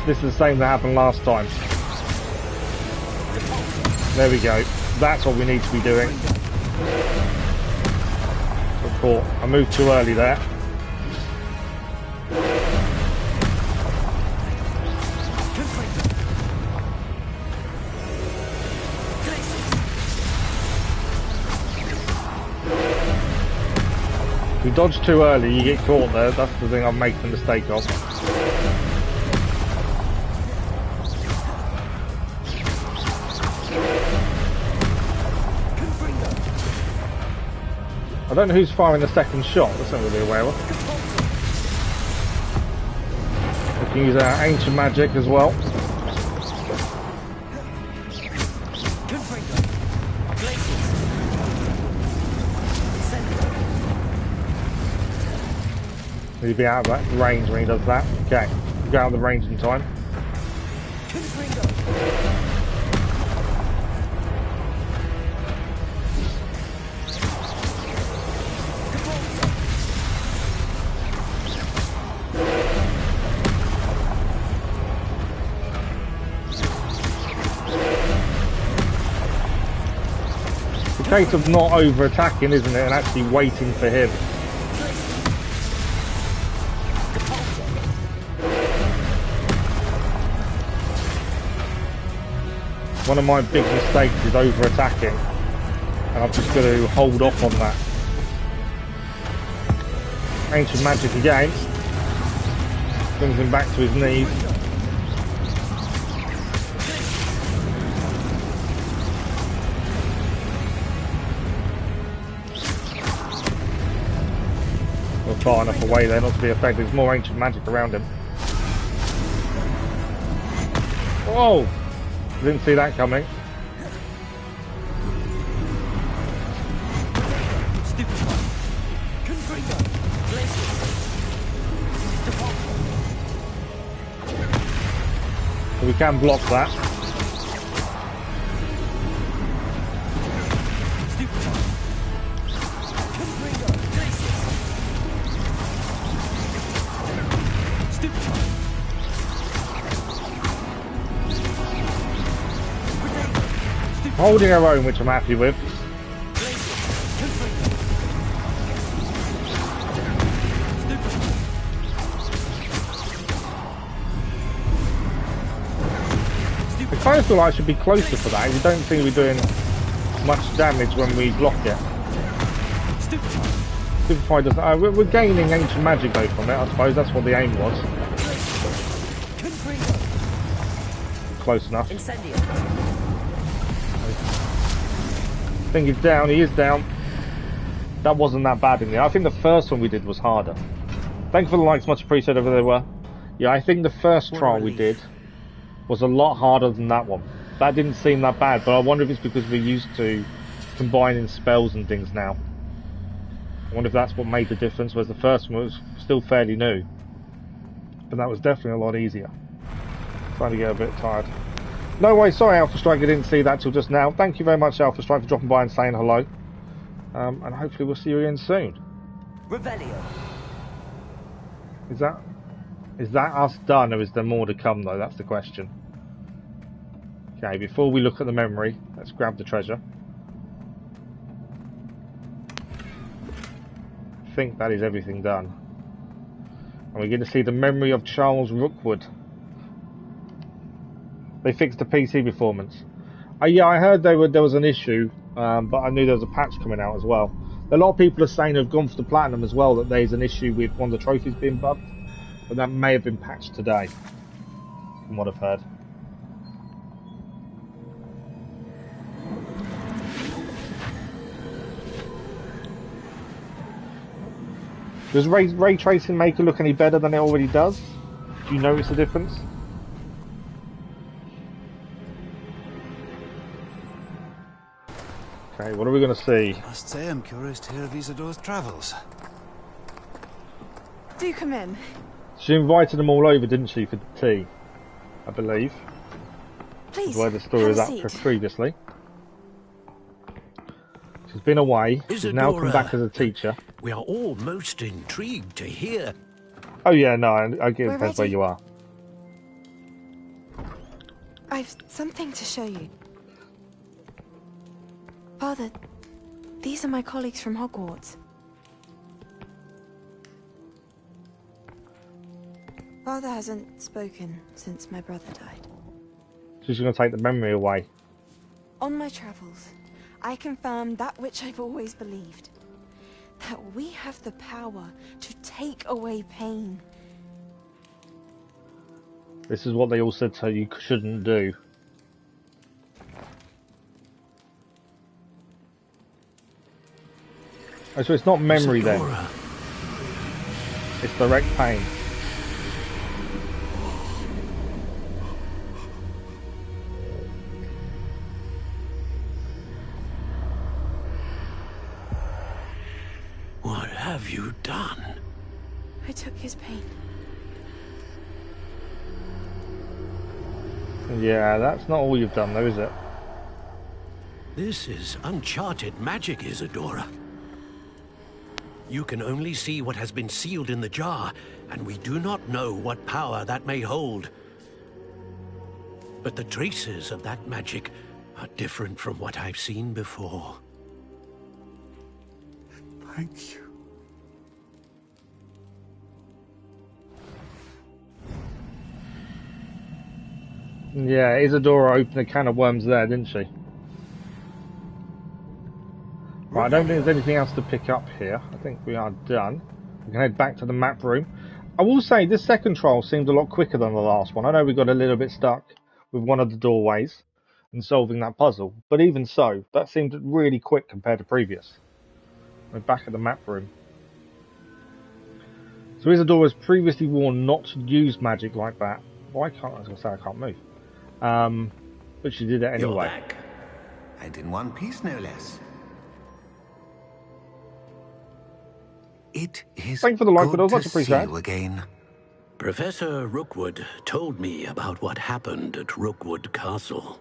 This is the same that happened last time. There we go. That's what we need to be doing. Report. I moved too early there. If you dodge too early, you get caught there. That's the thing I'm making the mistake of. I don't know who's firing the second shot. That's not really aware of. We can use our ancient magic as well. He'll be out of that range when he does that. Okay, go out of the range in time. It's a case of not over-attacking, isn't it, and actually waiting for him. One of my big mistakes is over-attacking, and I've just got to hold off on that. Ancient magic again. Brings him back to his knees. We're far enough away there not to be affected. There's more ancient magic around him. Whoa! Didn't see that coming. So we can block that. Holding our own, which I'm happy with. I kind of feel like I should be closer for that. You don't seem to be doing much damage when we block it. Stupefy doesn't. We're gaining ancient magic though from it, I suppose. That's what the aim was. Close enough. I think he's down, he is down. That wasn't that bad in there. I think the first one we did was harder. Thank you for the likes, much appreciated over there. Yeah, I think the first trial we did was a lot harder than that one. That didn't seem that bad, but I wonder if it's because we're used to combining spells and things now. I wonder if that's what made the difference, whereas the first one was still fairly new. But that was definitely a lot easier. Trying to get a bit tired. No way, sorry Alpha Strike, I didn't see that till just now. Thank you very much Alpha Strike for dropping by and saying hello. And hopefully we'll see you again soon. Revelio. Is that us done, or is there more to come though? That's the question. Okay, before we look at the memory, let's grab the treasure. I think that is everything done. And we're going to see the memory of Charles Rookwood. They fixed the PC performance. Yeah, I heard there was an issue, but I knew there was a patch coming out as well. A lot of people are saying they've gone for the platinum as well, that there's an issue with one of the trophies being bugged, but that may have been patched today, from what I've heard. Does ray tracing make it look any better than it already does? Do you notice a difference? Okay, what are we going to see? I must say I'm curious to hear of Isadora's travels. Do come in. She invited them all over, didn't she, for tea? I believe. Please, That's where the story was at previously. She's been away. She's now come back as a teacher. We are all most intrigued to hear. Oh yeah, no, I get it depends where you are. I've something to show you. Father, these are my colleagues from Hogwarts. Father hasn't spoken since my brother died. She's going to take the memory away. On my travels, I confirmed that which I've always believed. That we have the power to take away pain. This is what they all said so you shouldn't do. Oh, so it's not memory then. It's direct pain. What have you done? I took his pain. Yeah, that's not all you've done though, is it? This is uncharted magic, Isadora. You can only see what has been sealed in the jar, and we do not know what power that may hold. But the traces of that magic are different from what I've seen before. Thank you. Yeah, Isadora opened a can of worms there, didn't she? Right, I don't think there's anything else to pick up here. I think we are done. We can head back to the map room. I will say, this second trial seemed a lot quicker than the last one. I know we got a little bit stuck with one of the doorways and solving that puzzle. But even so, that seemed really quick compared to previous. We're back at the map room. So Isadora was previously warned not to use magic like that. Why can't I was going to say I can't move? But she did it anyway. You're back. And in one piece, no less. It is Thank you for the like, but I was good much to see appreciated. you again. Professor Rookwood told me about what happened at Rookwood Castle.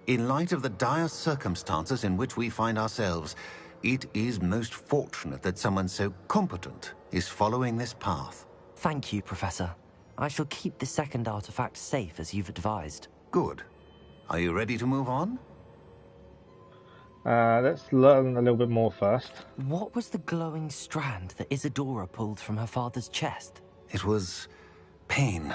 In light of the dire circumstances in which we find ourselves, it is most fortunate that someone so competent is following this path. Thank you, Professor. I shall keep the second artifact safe as you've advised. Good. Are you ready to move on? Let's learn a little bit more first. What was the glowing strand that Isadora pulled from her father's chest? It was pain.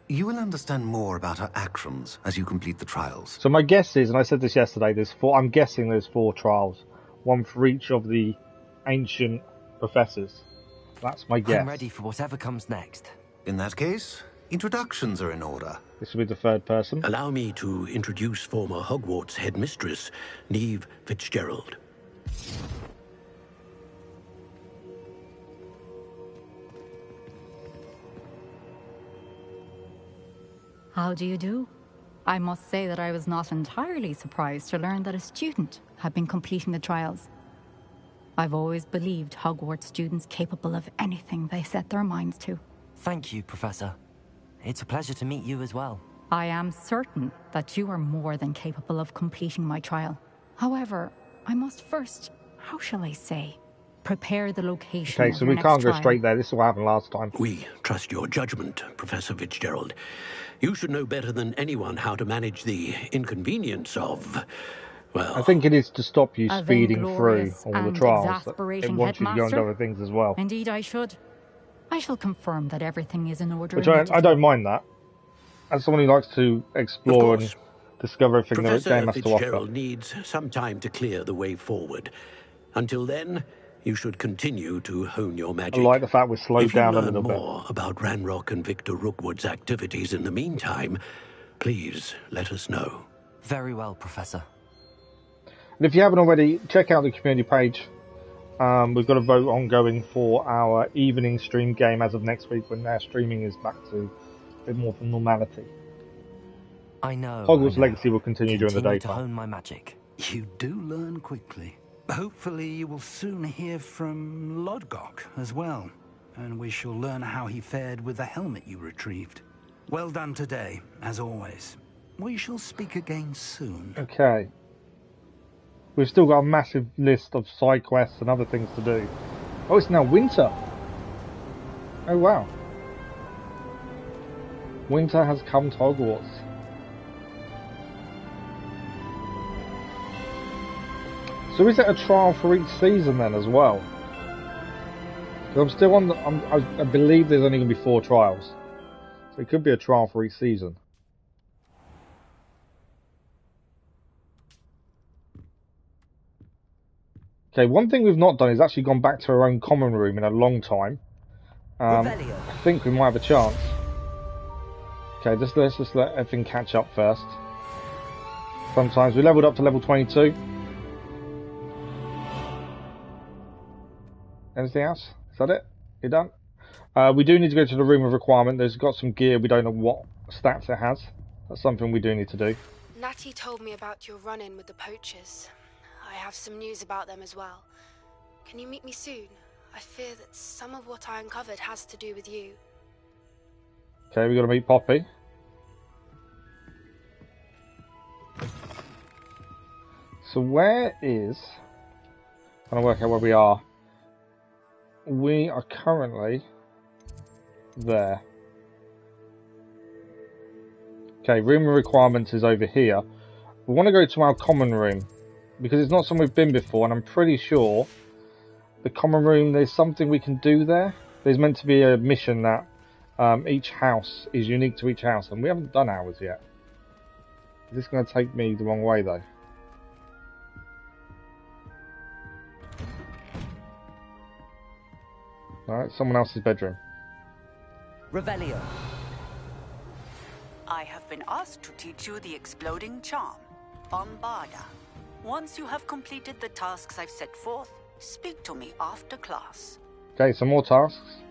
You will understand more about her actions as you complete the trials. So my guess is, and I said this yesterday, I'm guessing there's 4 trials. One for each of the ancient professors. That's my guess. I'm ready for whatever comes next. In that case, introductions are in order. This will be the third person. Allow me to introduce former Hogwarts headmistress, Neve Fitzgerald. How do you do? I must say that I was not entirely surprised to learn that a student had been completing the trials. I've always believed Hogwarts students capable of anything they set their minds to. Thank you, Professor. It's a pleasure to meet you as well. I am certain that you are more than capable of completing my trial. However, I must first, how shall I say, prepare the location. Okay, so we can't go straight there. This is what happened last time. We trust your judgment, Professor Fitzgerald. You should know better than anyone how to manage the inconvenience of, well... I think it is to stop you a speeding through vainglorious all the and trials. exasperating It wants you to go into headmaster. other things as well. Indeed, I should. I shall confirm that everything is in order. Which I don't mind that. As someone who likes to explore and discover everything that the game has to Fitzgerald offer. needs some time to clear the way forward. Until then, you should continue to hone your magic. I like the fact we're slowed If you down a learn little bit. more about Ranrock and Victor Rookwood's activities in the meantime, please let us know. Very well, Professor. And if you haven't already, check out the community page We've got a vote ongoing for our evening stream game as of next week when their streaming is back to a bit more of normality. I know. Hogwarts Legacy will continue during the Continue day. to hone my magic. You do learn quickly. Hopefully you will soon hear from Lodgok as well, and we shall learn how he fared with the helmet you retrieved. Well done today, as always. We shall speak again soon. Okay. We've still got a massive list of side quests and other things to do. Oh, it's now winter. Oh, wow. Winter has come to Hogwarts. So is it a trial for each season then as well? Because I'm still on the... I believe there's only going to be 4 trials. So it could be a trial for each season. Okay, one thing we've not done is actually gone back to our own common room in a long time. I think we might have a chance. Okay, let's just let everything catch up first. Sometimes we leveled up to level 22. Anything else? Is that it? You're done? We do need to go to the room of requirement. There's got some gear. We don't know what stats it has. That's something we do need to do. Natty told me about your run-in with the poachers. I have some news about them as well. Can you meet me soon? I fear that some of what I uncovered has to do with you. Okay, we got to meet Poppy. So where is... I'm trying to work out where we are. We are currently there. Okay, room of requirements is over here. We want to go to our common room because it's not somewhere we've been before, and I'm pretty sure the common room, there's something we can do there. There's meant to be a mission that each house is unique to each house, and we haven't done ours yet. Is this going to take me the wrong way though? Alright, someone else's bedroom. Revelio. I have been asked to teach you the exploding charm, Bombarda. Once you have completed the tasks I've set forth, speak to me after class. Okay, some more tasks.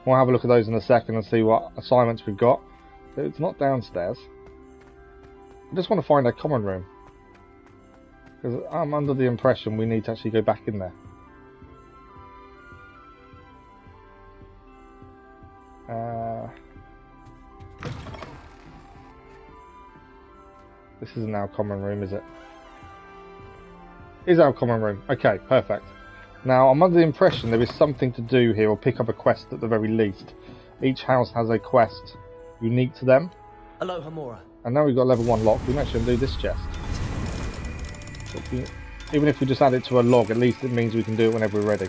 We'll have a look at those in a second and see what assignments we've got. It's not downstairs. I just want to find our common room. Because I'm under the impression we need to actually go back in there. This isn't our common room, is it? Is our common room. Okay, perfect. Now, I'm under the impression there is something to do here, or pick up a quest at the very least. Each house has a quest unique to them. Aloha Mora. And now we've got level 1 lock, we can actually do this chest. Even if we just add it to a log, at least it means we can do it whenever we're ready.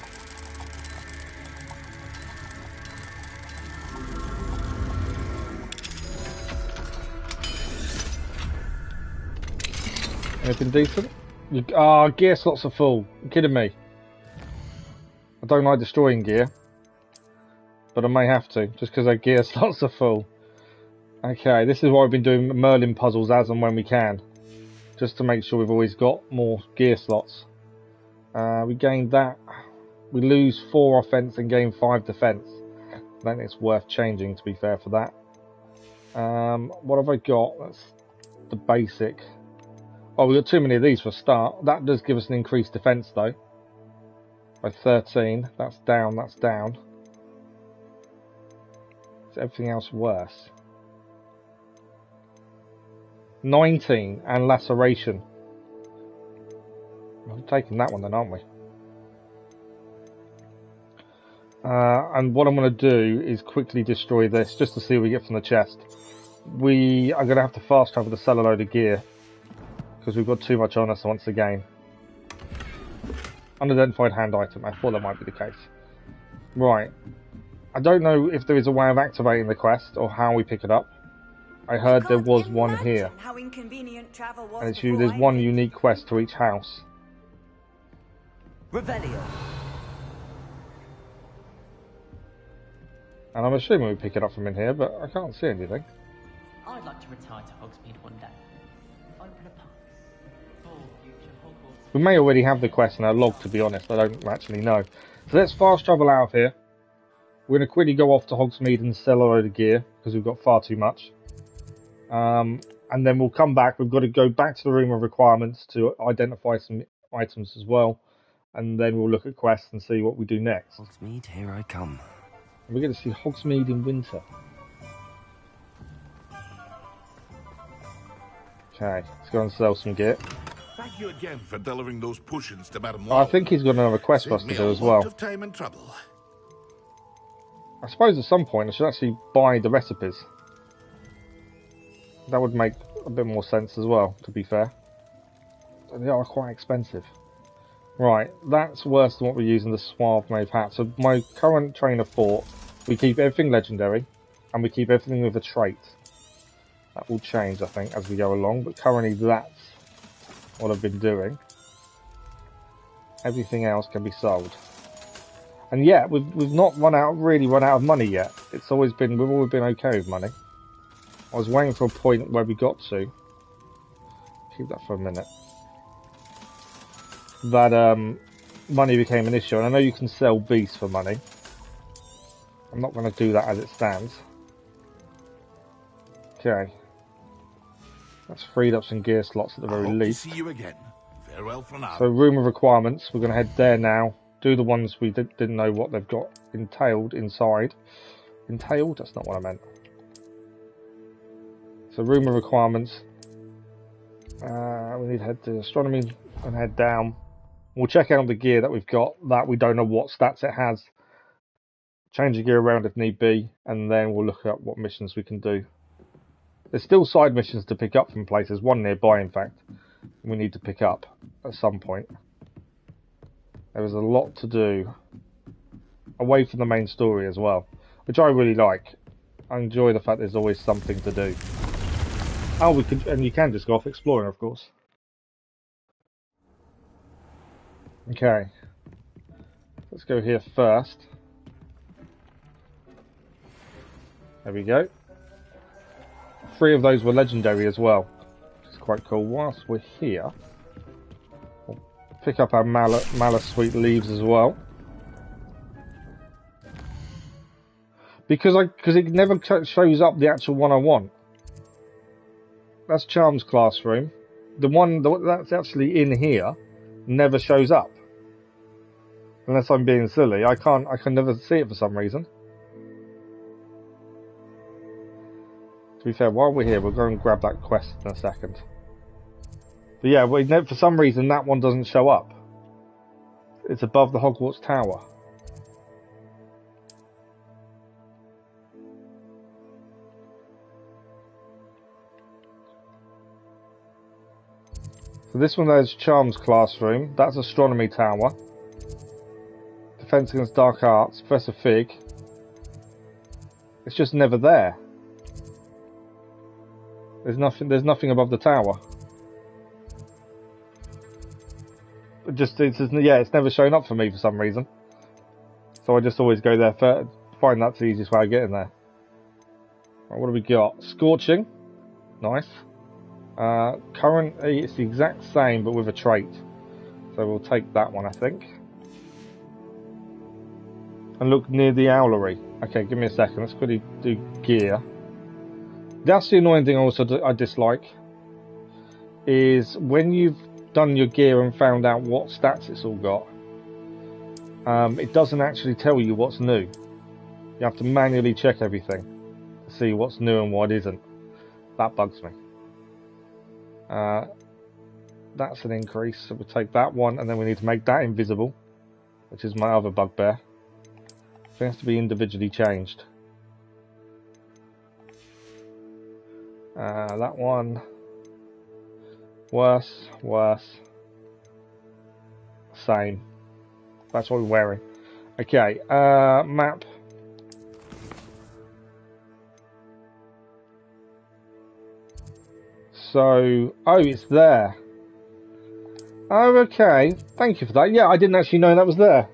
Anything decent? Gear slots are full. You're kidding me. I don't like destroying gear, but I may have to, just because our gear slots are full. Okay, this is why I've been doing Merlin puzzles as and when we can, just to make sure we've always got more gear slots. We gained that. We lose 4 offense and gain 5 defense. I don't think it's worth changing, to be fair, for that. What have I got? That's the basic. Oh, we've got too many of these for a start. That does give us an increased defense though. By 13. That's down, that's down. Is everything else worse? 19 and laceration. We're taking that one then, aren't we? And what I'm going to do is quickly destroy this just to see what we get from the chest. We are going to have to fast travel to sell a load of gear because we've got too much on us once again. Unidentified hand item. I thought that might be the case. Right. I don't know if there is a way of activating the quest or how we pick it up. I heard there was one here. And it's there's one unique quest to each house. Revelio. And I'm assuming we pick it up from in here, but I can't see anything. I'd like to retire to Hogsmeade one day. Open a path for future Hogwarts We may already have the quest in our log, to be honest. I don't actually know. So let's fast travel out of here. We're going to quickly go off to Hogsmeade and sell a load of gear, because we've got far too much. And then we'll come back. We've got to go back to the room of requirements to identify some items as well. And then we'll look at quests and see what we do next. Hogsmeade, here I come. And we're going to see Hogsmeade in winter. Okay, let's go and sell some gear. Thank you again for delivering those potions to Madame I think he's got another quest for us to do as well. Of time and trouble. I suppose at some point I should actually buy the recipes. That would make a bit more sense as well, to be fair. They are quite expensive. Right, that's worse than what we're using the Suave Mauve hat. So my current train of thought, we keep everything legendary, and we keep everything with a trait. That will change, I think, as we go along, but currently that's what I've been doing. Everything else can be sold. And yeah, we've not really run out of money yet. We've always been okay with money. I was waiting for a point where we got to. Keep that for a minute. That money became an issue, and I know you can sell beasts for money. I'm not going to do that as it stands. Okay. That's freed up some gear slots at the very least. See you again. Farewell for now. So room of requirements, we're going to head there now. Do the ones we didn't know what they've got entailed inside. Entailed? That's not what I meant. So room of requirements. We need to head to astronomy and head down. We'll check out the gear that we've got, that we don't know what stats it has. Change the gear around if need be, and then we'll look at what missions we can do. There's still side missions to pick up from places, one nearby in fact, we need to pick up at some point. There is a lot to do away from the main story as well, which I really like. I enjoy the fact there's always something to do. Oh, and you can just go off exploring, of course. Okay, let's go here first. There we go. 3 of those were legendary as well, which is quite cool. Whilst we're here, we'll pick up our Malice Sweet Leaves as well. Because it never shows up the actual one I want. That's Charm's classroom. The one that's actually in here never shows up. Unless I'm being silly, I can never see it for some reason. To be fair, while we're here, we'll go and grab that quest in a second. But yeah, for some reason that one doesn't show up. It's above the Hogwarts Tower. So this one there's Charm's classroom. That's Astronomy Tower. Defense against Dark Arts, Professor Fig. It's just never there. There's nothing above the tower. It's never shown up for me for some reason. So I just always go there first. Find that's the easiest way of getting there. Right, what do we got? Scorching. Nice. Currently it's the exact same but with a trait. So we'll take that one, I think. And look near the owlery. Okay, give me a second. Let's quickly do gear. That's the annoying thing also I dislike. Is when you've done your gear and found out what stats it's all got, it doesn't actually tell you what's new. You have to manually check everything to see what's new and what isn't. That bugs me. That's an increase, so we'll take that one, and then we need to make that invisible, which is my other bugbear. It has to be individually changed. That one. Worse. Same. That's what we're wearing. Okay, map. So, oh, it's there. Oh, okay. Thank you for that. Yeah, I didn't actually know that was there.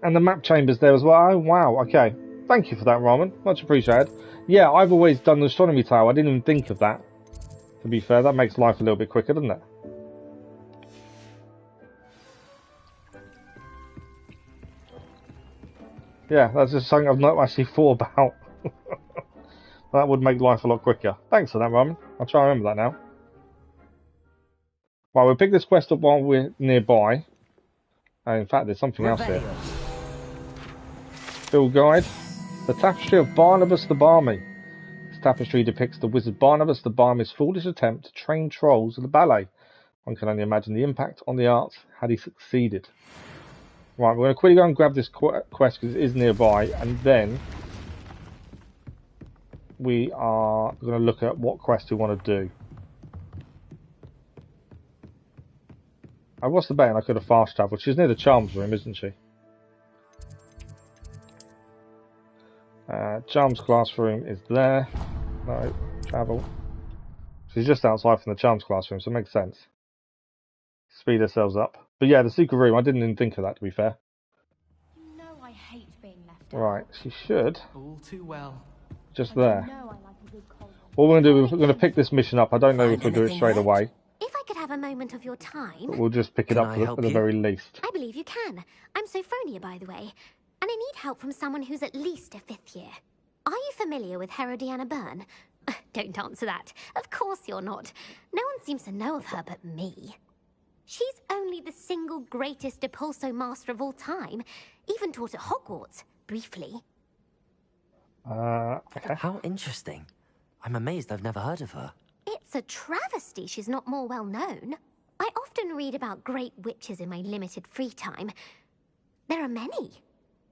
And the map chamber's there as well. Oh, wow. Okay. Thank you for that, Roman. Much appreciated. Yeah, I've always done the astronomy tower. I didn't even think of that. To be fair, that makes life a little bit quicker, doesn't it? Yeah, that's just something I've not actually thought about. That would make life a lot quicker. Thanks for that, Roman. I'll try and remember that now. Right, we'll pick this quest up while we're nearby. In fact, there's something else here. Field guide. The Tapestry of Barnabas the Barmy. This tapestry depicts the wizard Barnabas the Barmy's foolish attempt to train trolls in the ballet. One can only imagine the impact on the arts had he succeeded. Right, we're going to quickly go and grab this quest because it is nearby, and then we are going to look at what quest we want to do. What's the betting I could have fast travelled? She's near the Charms room, isn't she? Charms classroom is there. No, travel. She's just outside from the Charms classroom, so it makes sense. Speed ourselves up. But yeah, the secret room, I didn't even think of that, to be fair. You know I hate being left Right, she should. All too well. Just there. What we're going to do is we're going to pick this mission up. I don't know if we'll do it straight away. If I could have a moment of your time... But we'll just pick it up at the very least. I believe you can. I'm Sophronia, by the way. And I need help from someone who's at least a 5th year. Are you familiar with Herodiana Byrne? Don't answer that. Of course you're not. No one seems to know of her but me. She's only the single greatest Depulso master of all time. Even taught at Hogwarts, briefly. Okay. How interesting. I'm amazed I've never heard of her. It's a travesty she's not more well known. I often read about great witches in my limited free time. There are many.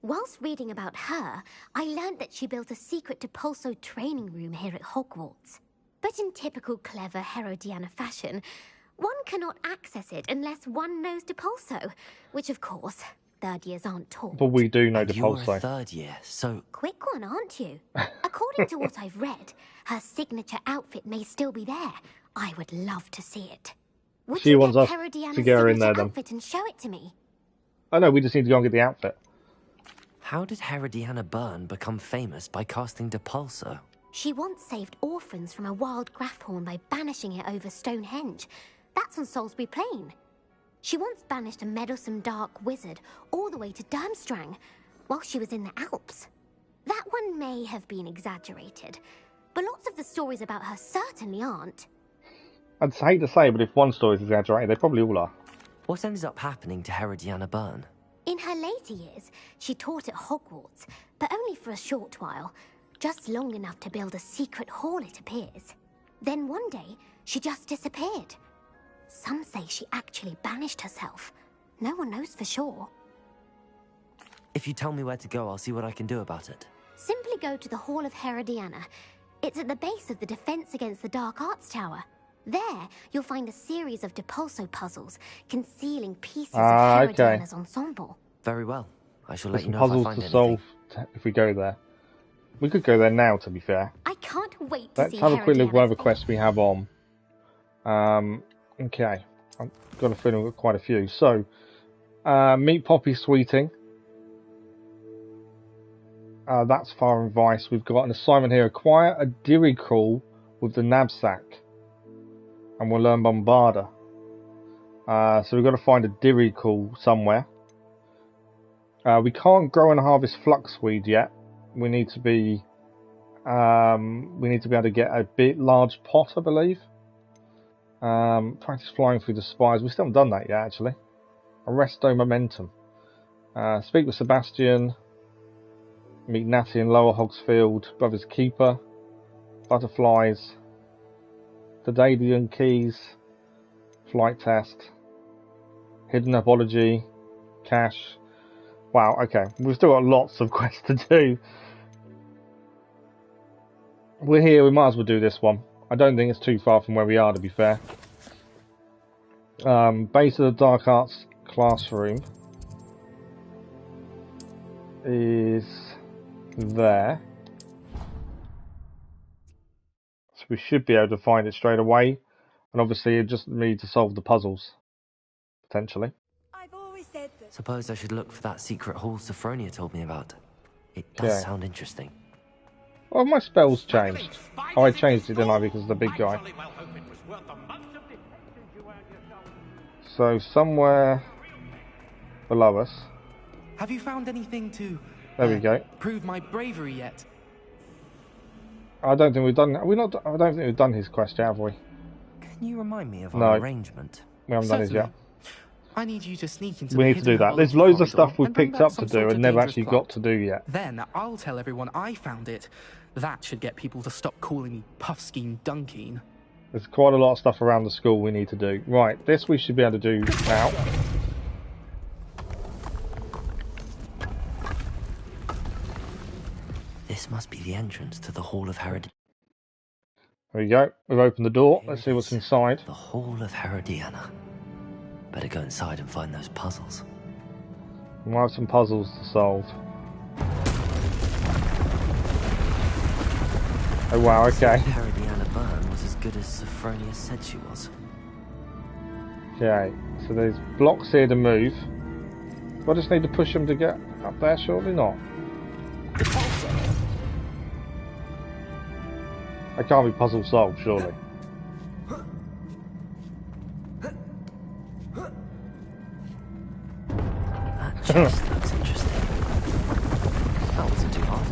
Whilst reading about her, I learned that she built a secret Depulso training room here at Hogwarts. But in typical clever Herodiana fashion, one cannot access it unless one knows Depulso, which of course, 3rd years aren't taught. But we do know Depulso. You're a 3rd year, so... Quick one, aren't you? According to what I've read, her signature outfit may still be there. I would love to see it. Would She you wants get us Herodiana's to get her in there, signature then. outfit and show it to me? Oh no, we just need to go and get the outfit. How did Herodiana Byrne become famous by casting Depulso? She once saved orphans from a wild Grafhorn by banishing it over Stonehenge. That's on Salisbury Plain. She once banished a meddlesome dark wizard all the way to Durmstrang while she was in the Alps. That one may have been exaggerated, but lots of the stories about her certainly aren't. I'd hate to say, but if one story is exaggerated, they probably all are. What ended up happening to Herodiana Byrne? In her later years, she taught at Hogwarts, but only for a short while. Just long enough to build a secret hall, it appears. Then one day, she just disappeared. Some say she actually banished herself. No one knows for sure. If you tell me where to go, I'll see what I can do about it. Simply go to the Hall of Herodiana. It's at the base of the Defense Against the Dark Arts Tower. There, you'll find a series of Depulso puzzles concealing pieces of Herodiana's ensemble. Very well. I shall let There's you know some if I puzzles find to anything. solve if we go there. We could go there now, to be fair. I can't wait to Let's see have a quick look at what Herodiana's other quests we have on. Okay. I've got a feeling we've got quite a few. So, meet Poppy Sweeting. That's Fire and Vice. We've got an assignment here. Acquire a Diricall with the knapsack. And we'll learn Bombarda. So we've got to find a Diricall somewhere. We can't grow and harvest Fluxweed yet. We need to be able to get a large pot, I believe. Practice flying through the spires. We still haven't done that yet, actually. Arresto Momentum. Speak with Sebastian. Meet Natty in Lower Hogsfield. Brothers Keeper. Butterflies. The Dadian Keys. Flight Test. Hidden Apology. Cash. Wow, okay. We've still got lots of quests to do. We're here, we might as well do this one. I don't think it's too far from where we are, to be fair. Base of the Dark Arts classroom is there. So we should be able to find it straight away. And obviously you just need to solve the puzzles, potentially. Suppose I should look for that secret hall Sophronia told me about. It does sound interesting. Oh, my spells changed. Oh, I changed it, didn't I, because of the big guy. So, somewhere below us. Have you found anything to There we go. Prove my bravery yet? I don't think we've done. I don't think we've done his quest yet, have we? Can you remind me of No. our arrangement? We haven't done his yet. I need you to sneak into We the need to do hidden that. There's Hogwarts loads of corridor stuff we've and bring picked back up to some do sort of and never dangerous actually plot. got to do yet. Then I'll tell everyone I found it. That should get people to stop calling me Puffskein Dunkeen. There's quite a lot of stuff around the school we need to do. Right, this we should be able to do now. This must be the entrance to the Hall of Herodiana. There we go. We've opened the door. Let's see what's inside. The Hall of Herodiana. Better go inside and find those puzzles. We might have some puzzles to solve. Oh wow, okay. Herodiana Byrne was as good as Sophronia said she was. Okay, so there's blocks here to move. Do I just need to push them to get up there? Surely not. I can't be puzzle solved, surely. That chest looks interesting. That wasn't too hard.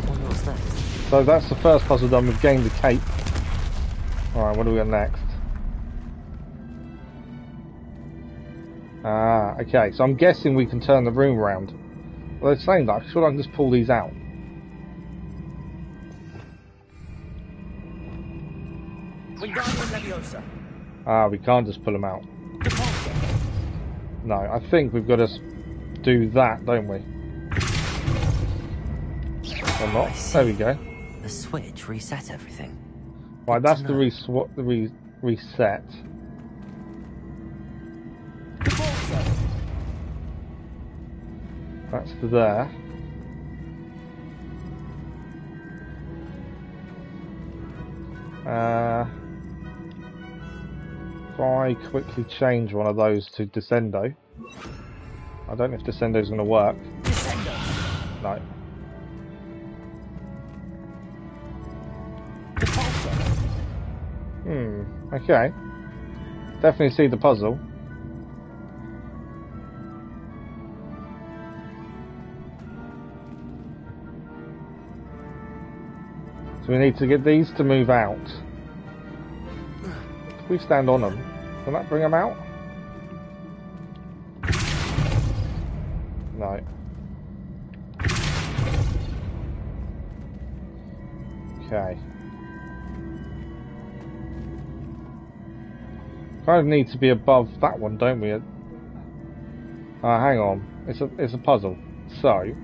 Wonder what's next. So that's the first puzzle done. We've gained the cape. Alright, what do we got next? Ah, okay. So I'm guessing we can turn the room around. Well, they're saying that. Sure, I can just pull these out. Ah, we can't just pull them out. No, I think we've got to do that, don't we? Or not? There we go. The switch reset everything. Right, that's the reset. That's to there. If I quickly change one of those to Descendo. I don't know if Descendo's going to work. No. Okay. Definitely see the puzzle. So we need to get these to move out. If we stand on them, will that bring them out? No. Okay. Kind of need to be above that one, don't we? Hang on. It's a puzzle. So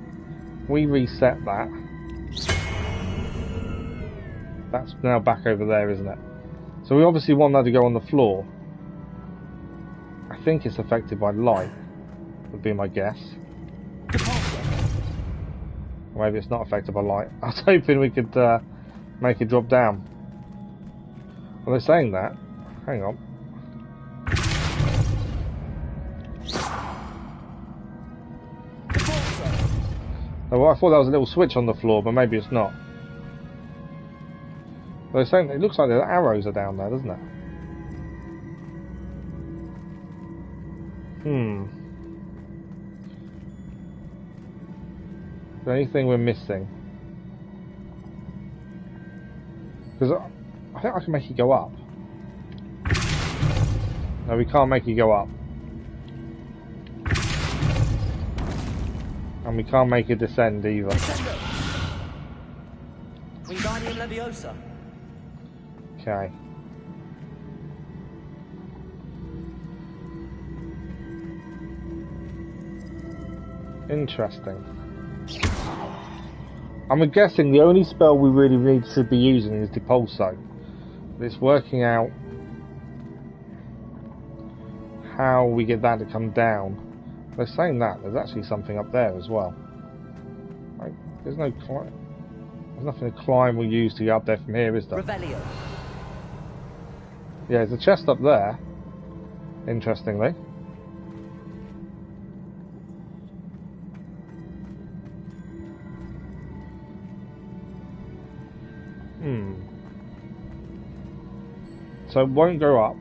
we reset that. That's now back over there, isn't it? So we obviously want that to go on the floor. I think it's affected by light, would be my guess. Or maybe it's not affected by light. I was hoping we could make it drop down. Well, they're saying that. Hang on. Oh, well, I thought that was a little switch on the floor, but maybe it's not. They're saying it looks like the arrows are down there, doesn't it? Is there anything we're missing? Because I think I can make it go up. No, we can't make it go up. And we can't make it descend either. Okay. Interesting. I'm guessing the only spell we really should be using is Depulso. It's working out how we get that to come down. They're saying that there's actually something up there as well. Like, there's nothing to climb or use to get up there from here, is there? Revelio. Yeah, there's a chest up there. Interestingly. So it won't go up.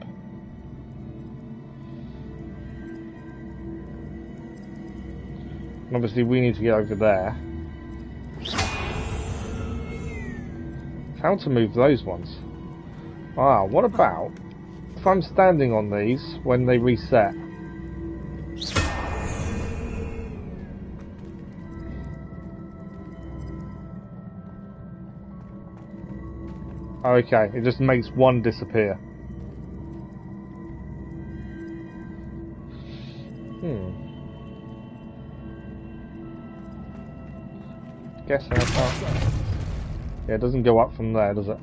And obviously we need to get over there. How to move those ones? Ah, what about if I'm standing on these when they reset? Okay, it just makes one disappear. Guess I can't. Yeah, it doesn't go up from there, does it?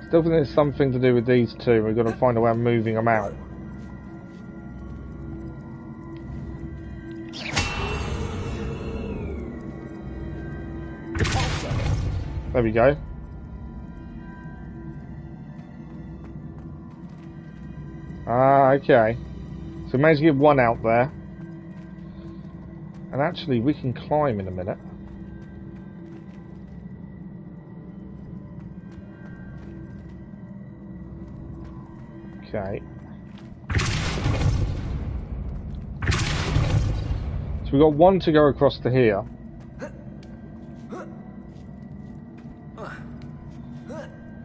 Still think there's something to do with these two. We've got to find a way of moving them out. There we go. Ah, okay. So we managed to get one out there. And actually, we can climb in a minute. Okay. So we've got one to go across to here.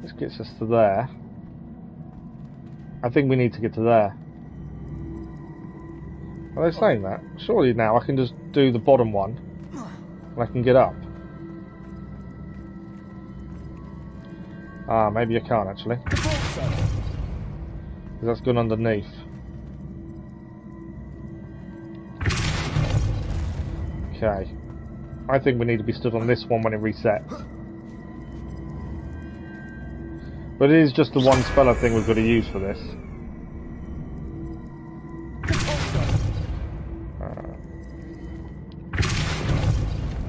This gets us to there. I think we need to get to there. Are they saying that? Surely now I can just do the bottom one and I can get up. Ah, maybe I can't actually. Because that's gone underneath. Okay. I think we need to be stood on this one when it resets. But it is just the one spell I think we've got to use for this.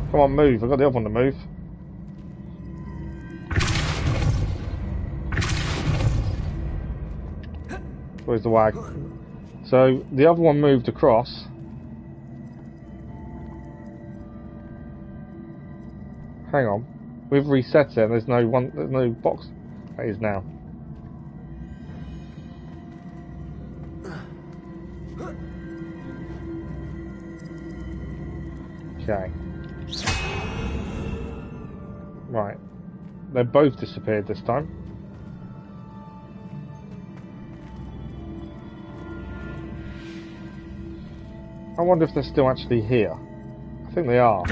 Come on, move. I've got the other one to move. Where's the wag? So, the other one moved across. Hang on. We've reset it and there's no box. That is now. Okay. Right. They're both disappeared this time. I wonder if they're still actually here. I think they are.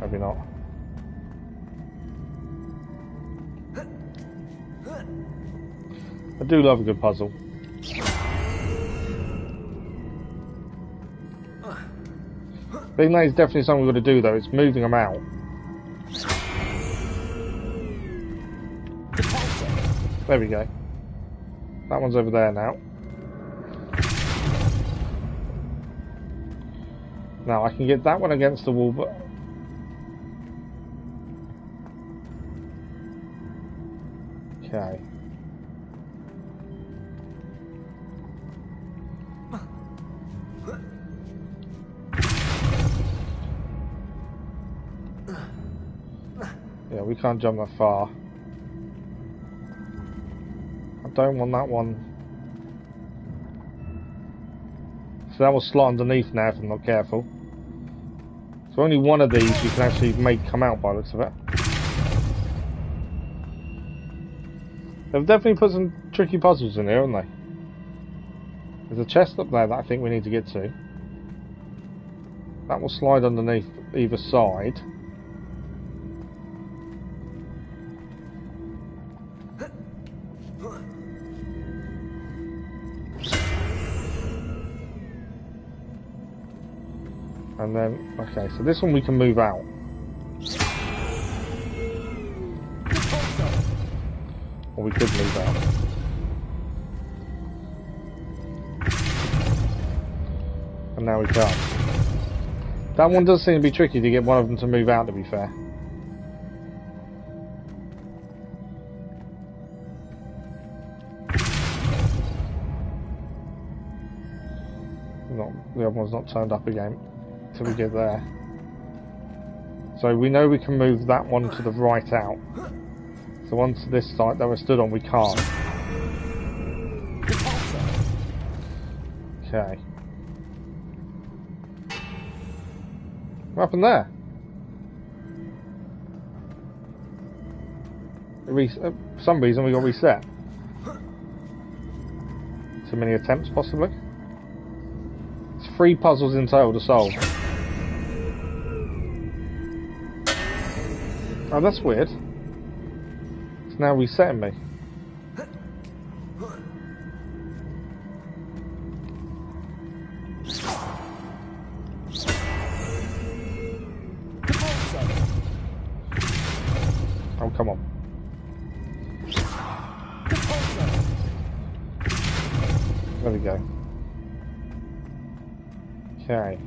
Maybe not. I do love a good puzzle. I think that is definitely something we've got to do though, it's moving them out. There we go. That one's over there now. Now I can get that one against the wall, but... Okay. Yeah, we can't jump that far. I don't want that one. So that will slot underneath now if I'm not careful. So only one of these you can actually make come out by the looks of it. They've definitely put some tricky puzzles in here, haven't they? There's a chest up there that I think we need to get to. That will slide underneath either side. And then, okay, so this one we can move out. Or we could move out. And now we can't. That one does seem to be tricky to get one of them to move out, to be fair. The other one's not turned up again until we get there. So we know we can move that one to the right out. So onto this side that we're stood on, we can't. Okay. What happened there? For some reason we got reset. Too many attempts, possibly? It's 3 puzzles in total to solve. Oh, that's weird. It's now resetting me. Oh, come on. There we go. Okay.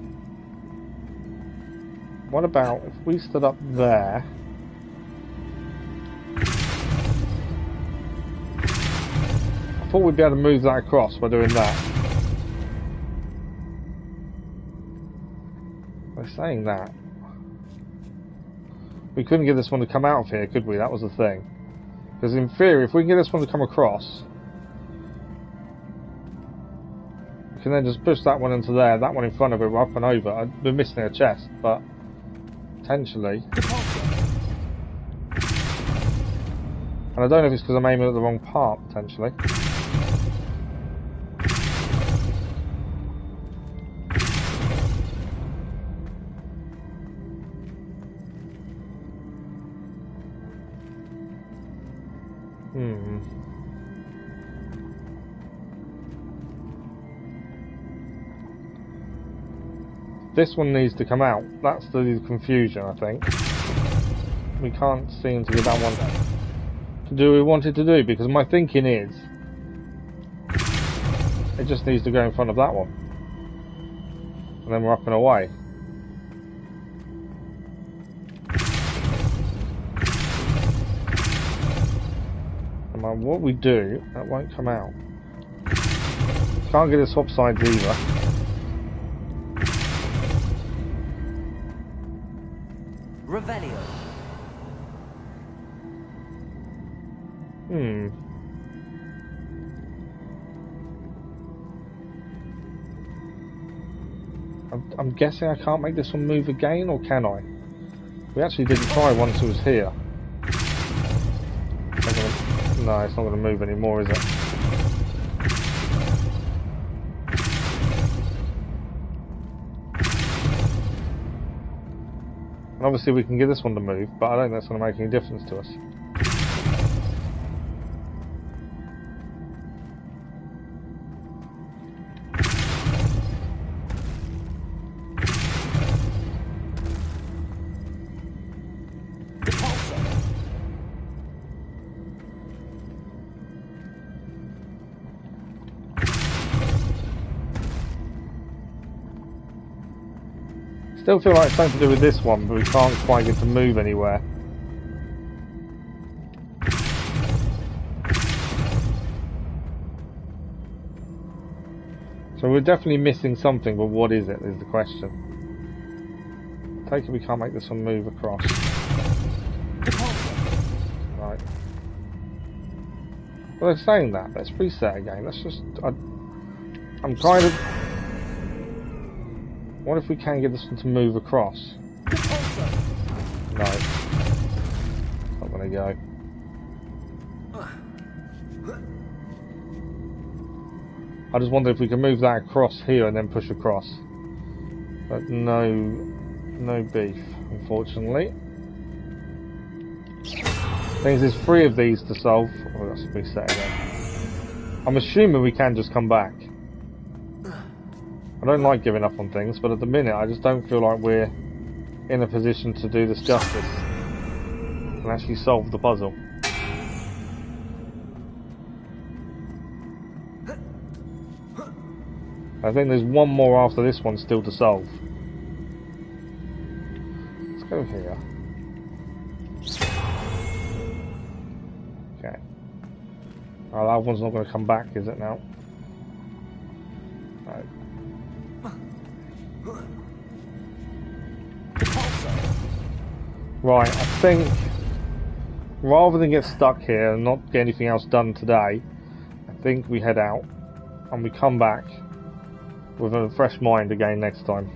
What about if we stood up there? I thought we'd be able to move that across by doing that. By saying that, we couldn't get this one to come out of here, could we? That was the thing. Because in theory, if we can get this one to come across, we can then just push that one into there, that one in front of it, we're up and over. I've been missing a chest, but potentially. And I don't know if it's because I'm aiming at the wrong part, potentially. This one needs to come out. That's the confusion, I think. We can't seem to get that one to do what we wanted to do, because my thinking is it just needs to go in front of that one. And then we're up and away. No matter what we do, that won't come out. Can't get it swap sides either. Revelio. I'm guessing I can't make this one move again, or can I? We actually didn't try once it was here. No, it's not going to move anymore, is it? And obviously we can get this one to move, but I don't think that's going to make any difference to us. Still feel like it's something to do with this one, but we can't quite get to move anywhere. So we're definitely missing something, but what is it is the question. Take it we can't make this one move across. Right. Well, they're saying that. Let's reset again. Let's just... I'm kind of... What if we can get this one to move across? No. It's not going to go. I just wonder if we can move that across here and then push across. But no beef, unfortunately. Things there's 3 of these to solve. Oh, that's reset again. I'm assuming we can just come back. I don't like giving up on things, but at the minute I just don't feel like we're in a position to do this justice and actually solve the puzzle. I think there's one more after this one still to solve. Let's go here. Okay. Oh, that one's not going to come back, is it now? Right. Right, I think rather than get stuck here and not get anything else done today, I think we head out and we come back with a fresh mind again next time.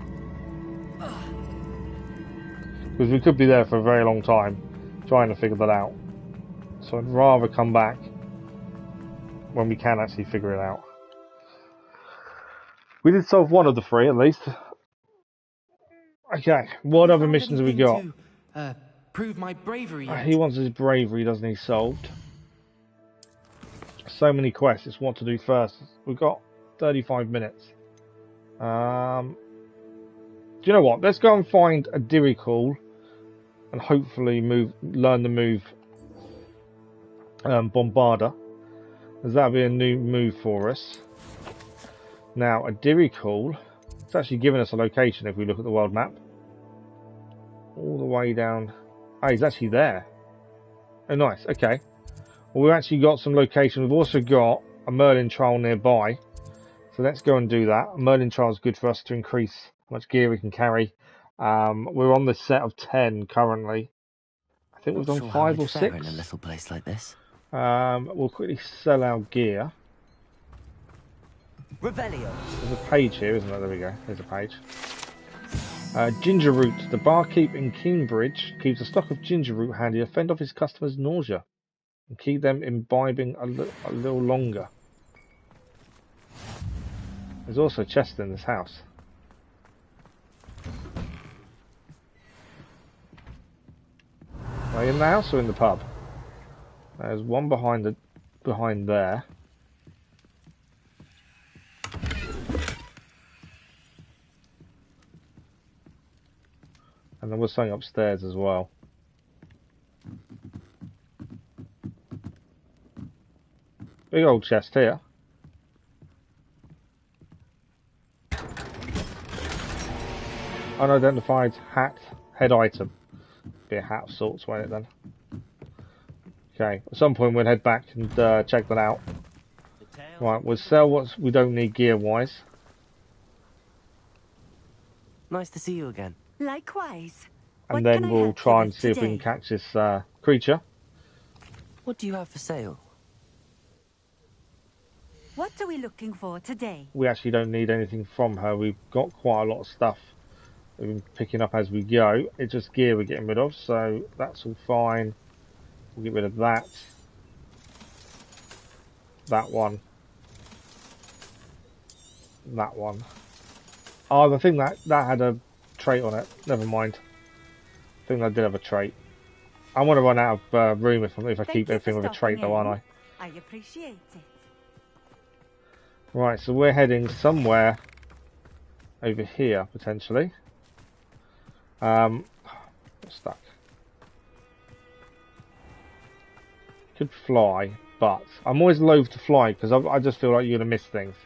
Because we could be there for a very long time trying to figure that out. So I'd rather come back when we can actually figure it out. We did solve one of the three at least. Okay, what other missions have we got? To, prove my bravery yet? He wants his bravery, doesn't he, solved? So many quests, it's what to do first. We've got 35 minutes. Do you know what? Let's go and find a Diricall and hopefully learn the move Bombarder, as that'll be a new move for us. Now, a Diricall, it's actually giving us a location if we look at the world map. All the way down. Oh, he's actually there. Oh, nice. Okay. Well, we've actually got some location. We've also got a Merlin trial nearby. So let's go and do that. A Merlin trial is good for us to increase how much gear we can carry. We're on the set of 10 currently. I think we've done 5 or 6. In a little place like this. We'll quickly sell our gear. Revelio. There's a page here, isn't there? There we go. There's a page. Ginger root. The barkeep in Cambridge keeps a stock of ginger root handy to fend off his customers' nausea and keep them imbibing a little longer. There's also a chest in this house. Are they in the house or in the pub? There's one behind there. And there was something upstairs as well. Big old chest here. Unidentified hat, head item. Be a hat of sorts, won't it then? Okay, at some point we'll head back and check that out. Right, we'll sell what we don't need gear-wise. Nice to see you again. Likewise. And then we'll try and see if we can catch this creature. What do you have for sale? What are we looking for today? We actually don't need anything from her. We've got quite a lot of stuff we've been picking up as we go. It's just gear we're getting rid of, so that's all fine. We'll get rid of that. That one. That one. Oh, I think that had a trait on it. Never mind. I think that did have a trait. I want to run out of room if I keep everything with a trait though, aren't I? I appreciate it. Right, so we're heading somewhere over here, potentially. Stuck. Could fly, but I'm always loath to fly because I just feel like you're going to miss things.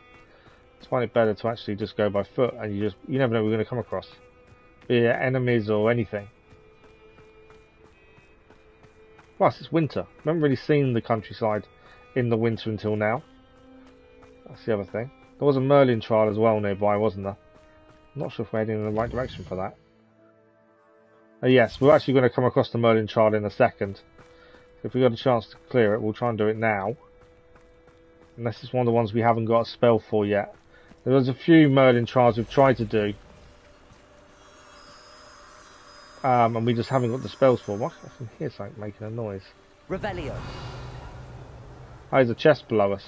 I find it better to actually just go by foot, and you never know what you're going to come across. Be it enemies or anything. Plus, it's winter. I haven't really seen the countryside in the winter until now. That's the other thing. There was a Merlin trial as well nearby, wasn't there? I'm not sure if we're heading in the right direction for that. Yes, we're actually going to come across the Merlin trial in a second. If we got a chance to clear it, we'll try and do it now. Unless it's one of the ones we haven't got a spell for yet. There's a few Merlin trials we've tried to do. And we just haven't got the spells for. What? I can hear something making a noise. Revelio. Oh, there's a chest below us.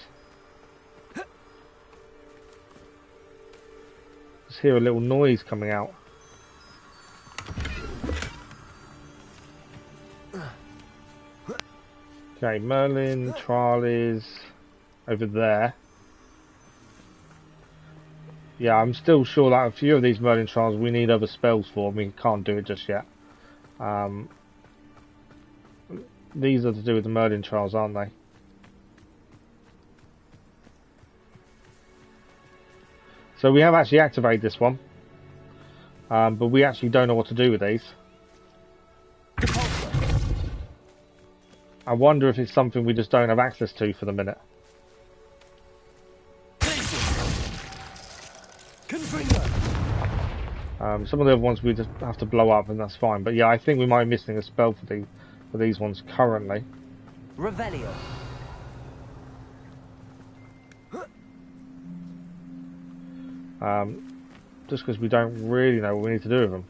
Just hear a little noise coming out. Okay, Merlin trial is over there. Yeah, I'm still sure that a few of these Merlin trials we need other spells for. We can't do it just yet. These are to do with the Merlin trials, aren't they? So we have actually activated this one. But we actually don't know what to do with these. I wonder if it's something we just don't have access to for the minute. Some of the other ones we just have to blow up, and that's fine. But yeah, I think we might be missing a spell for these ones currently. Revelio. Just because we don't really know what we need to do with them.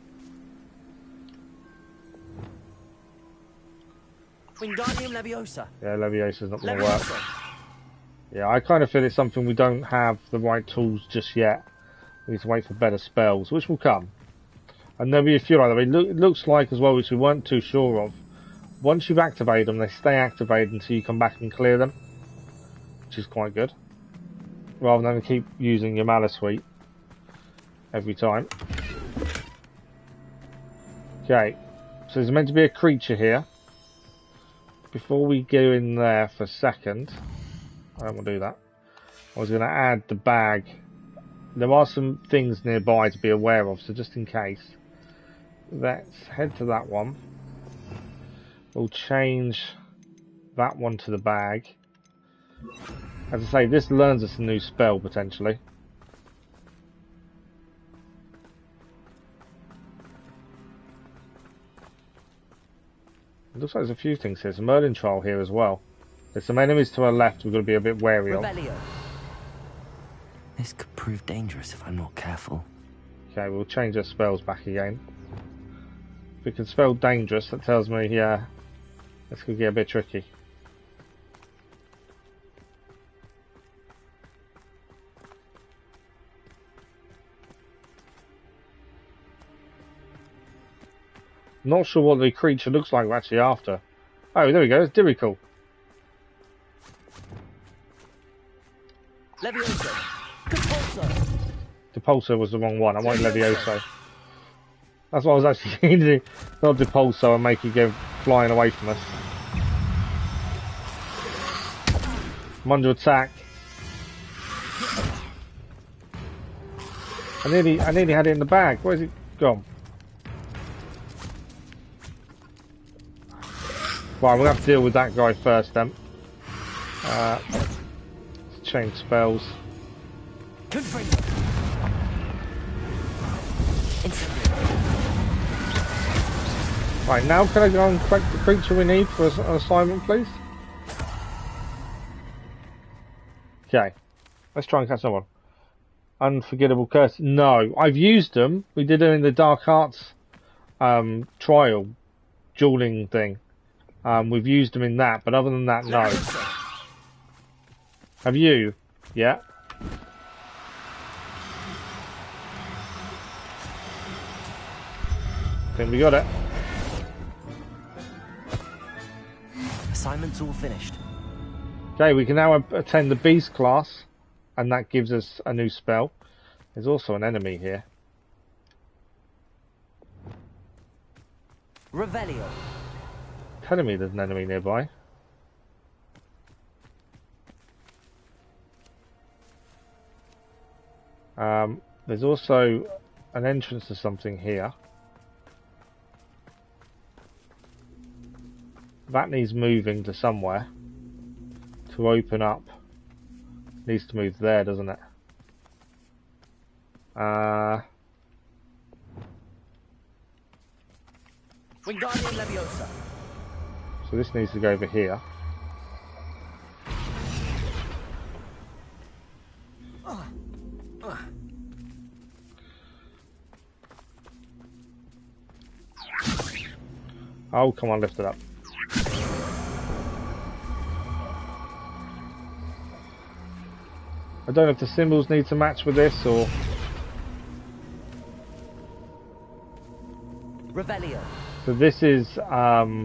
Wingardium Leviosa. Yeah, Leviosa's not going to work. Yeah, I kind of feel it's something we don't have the right tools just yet. We need to wait for better spells, which will come. And there'll be a few like that. It looks like as well, which we weren't too sure of. Once you've activated them, they stay activated until you come back and clear them, which is quite good. Rather than keep using your Mana Suite every time. Okay, so there's meant to be a creature here. Before we go in there for a second, I don't want to do that. I was going to add the bag. There are some things nearby to be aware of, so just in case. Let's head to that one. We'll change that one to the bag. As I say, this learns us a new spell, potentially. It looks like there's a few things here. There's a Merlin trial here as well. There's some enemies to our left we've got to be a bit wary of. This could prove dangerous if I'm not careful. Okay, we'll change our spells back again. If we can spell dangerous, that tells me, yeah, this could get a bit tricky. Not sure what the creature looks like we're actually after. Oh, there we go, it's Dirical. Leviosa. Depulso. Depulso was the wrong one. I wanted Levioso. That's what I was actually thinking. Not Depulso and make it go flying away from us. I'm under attack. I nearly had it in the bag. Where's it gone? Right, we'll have to deal with that guy first then. Let's change spells. Right, now can I go and collect the creature we need for an assignment, please? Okay, let's try and catch someone. Unforgettable curse. No, I've used them. We did it in the Dark Arts trial dueling thing. We've used them in that, but other than that, no. Have you? Yeah. I think we got it. Assignment's all finished. Okay, we can now attend the Beast class, and that gives us a new spell. There's also an enemy here. Revelio. Telling me there's an enemy nearby. There's also an entrance to something here. That needs moving to somewhere. To open up. Needs to move there, doesn't it? Wingardium Leviosa. So this needs to go over here. Oh, come on, lift it up. I don't know if the symbols need to match with this or... Revelio. So this is a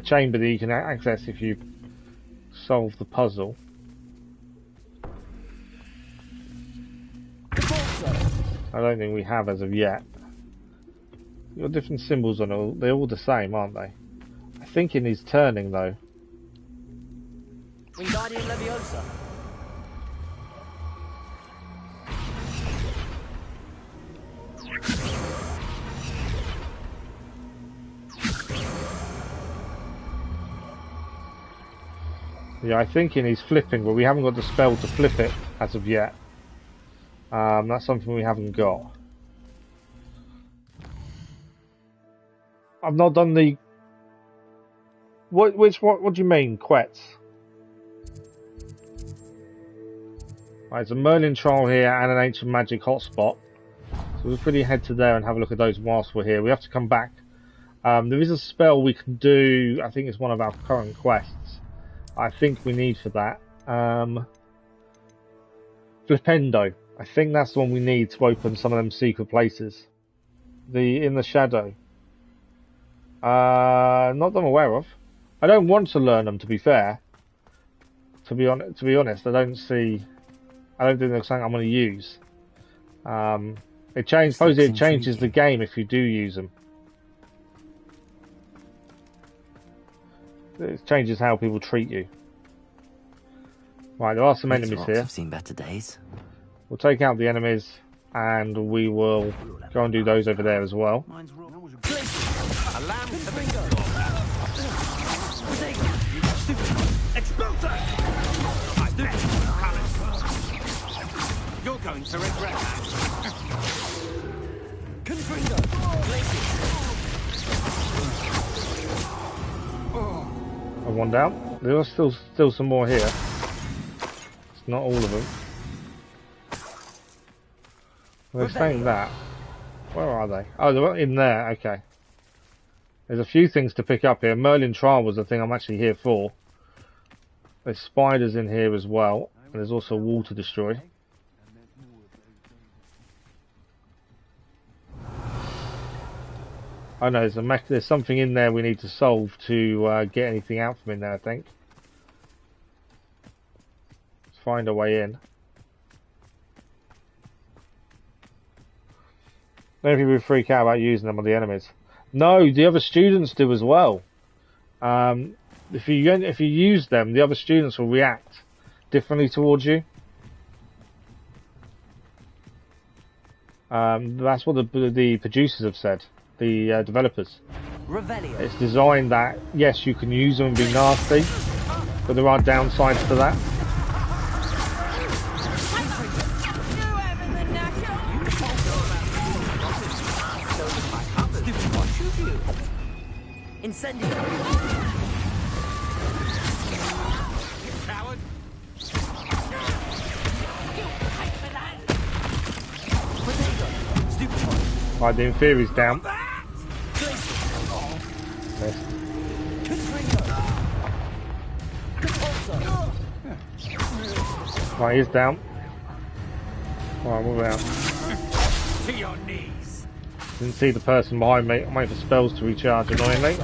chamber that you can access if you solve the puzzle. I don't think we have as of yet. You've got different symbols on all. They're all the same, aren't they? I think it needs turning though. Wingardium Leviosa. Yeah, I think it needs flipping, but we haven't got the spell to flip it as of yet. That's something we haven't got. I've not done the... What do you mean, Quets? Right, there's a Merlin trial here and an ancient magic hotspot. So we'll quickly head to there and have a look at those whilst we're here. We have to come back. There is a spell we can do. I think it's one of our current quests. I think we need for that. Flipendo. I think that's the one we need to open some of them secret places. The In the Shadow. Not that I'm aware of. I don't want to learn them, to be fair. To be honest, I don't think there's something I'm going to use. It changes the game if you do use them. It changes how people treat you. Right, there are some enemies here. I've seen better days. We'll take out the enemies, and we will go and do those over there as well. You're going to regret that. And one down. There are still some more here. It's not all of them. They're saying that. Where are they? Oh, they're in there. Okay. There's a few things to pick up here. Merlin Trial was the thing I'm actually here for. There's spiders in here as well. And there's also a wall to destroy. Oh no, there's something in there we need to solve to get anything out from in there, I think. Let's find a way in. Many people freak out about using them on the enemies. No, the other students do as well. If you use them, the other students will react differently towards you. That's what the producers have said. The developers. Revelio. It's designed that yes, you can use them and be nasty, but there are downsides to that. Incendio. Coward. Right, the inferior's down. Right, he's down. Right, move out. To your knees. Didn't see the person behind me. I'm waiting for spells to recharge, annoyingly.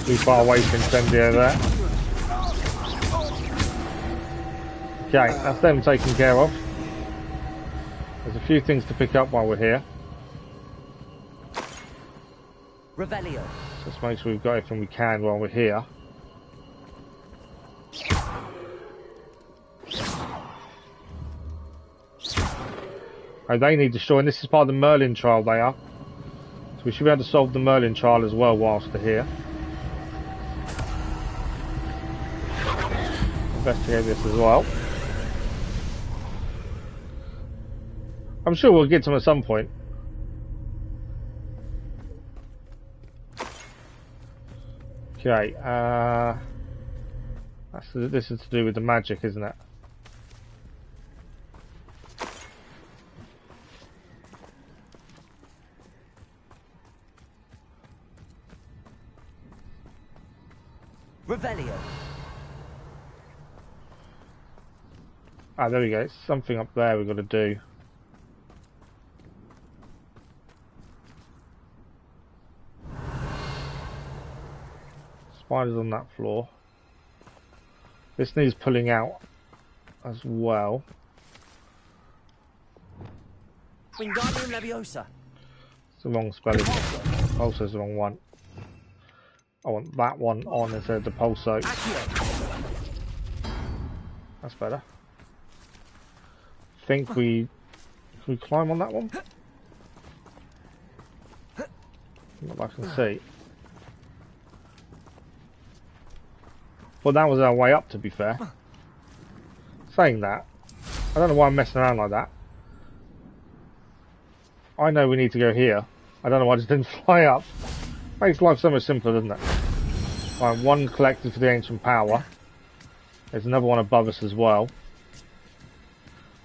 Too far away from Incendio there. Okay, that's them taken care of. There's a few things to pick up while we're here. Revelio. Just make sure we've got everything we can while we're here. Oh, they need destroying. This is part of the Merlin trial, they are. So we should be able to solve the Merlin trial as well whilst they're here. Investigate this as well. I'm sure we'll get to them at some point. Okay, this is to do with the magic, isn't it? Revelio. Ah, there we go. It's something up there we've got to do. Spiders on that floor. This needs pulling out as well. Wingardium Leviosa. It's the wrong spell, isn't it? Also, it's the wrong one. I want that one on instead of the pulso. That's better. Think we... Can we climb on that one? Not that I can see. Well, that was our way up, to be fair. Saying that, I don't know why I'm messing around like that. I know we need to go here. I don't know why I just didn't fly up. Makes life so much simpler, doesn't it? Right, one collected for the ancient power. There's another one above us as well.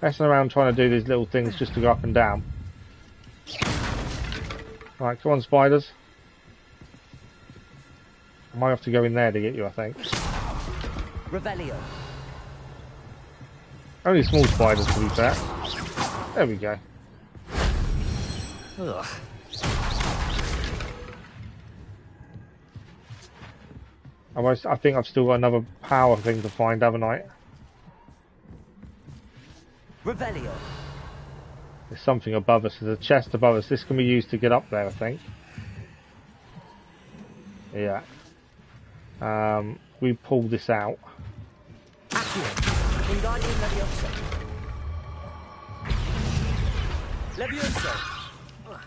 Messing around trying to do these little things just to go up and down. Right, come on, spiders. I might have to go in there to get you, I think. Revelio. Only small spiders, to be fair. There we go. Ugh. I think I've still got another power thing to find, haven't I? Revelio. There's something above us. There's a chest above us. This can be used to get up there, I think. Yeah. We pull this out.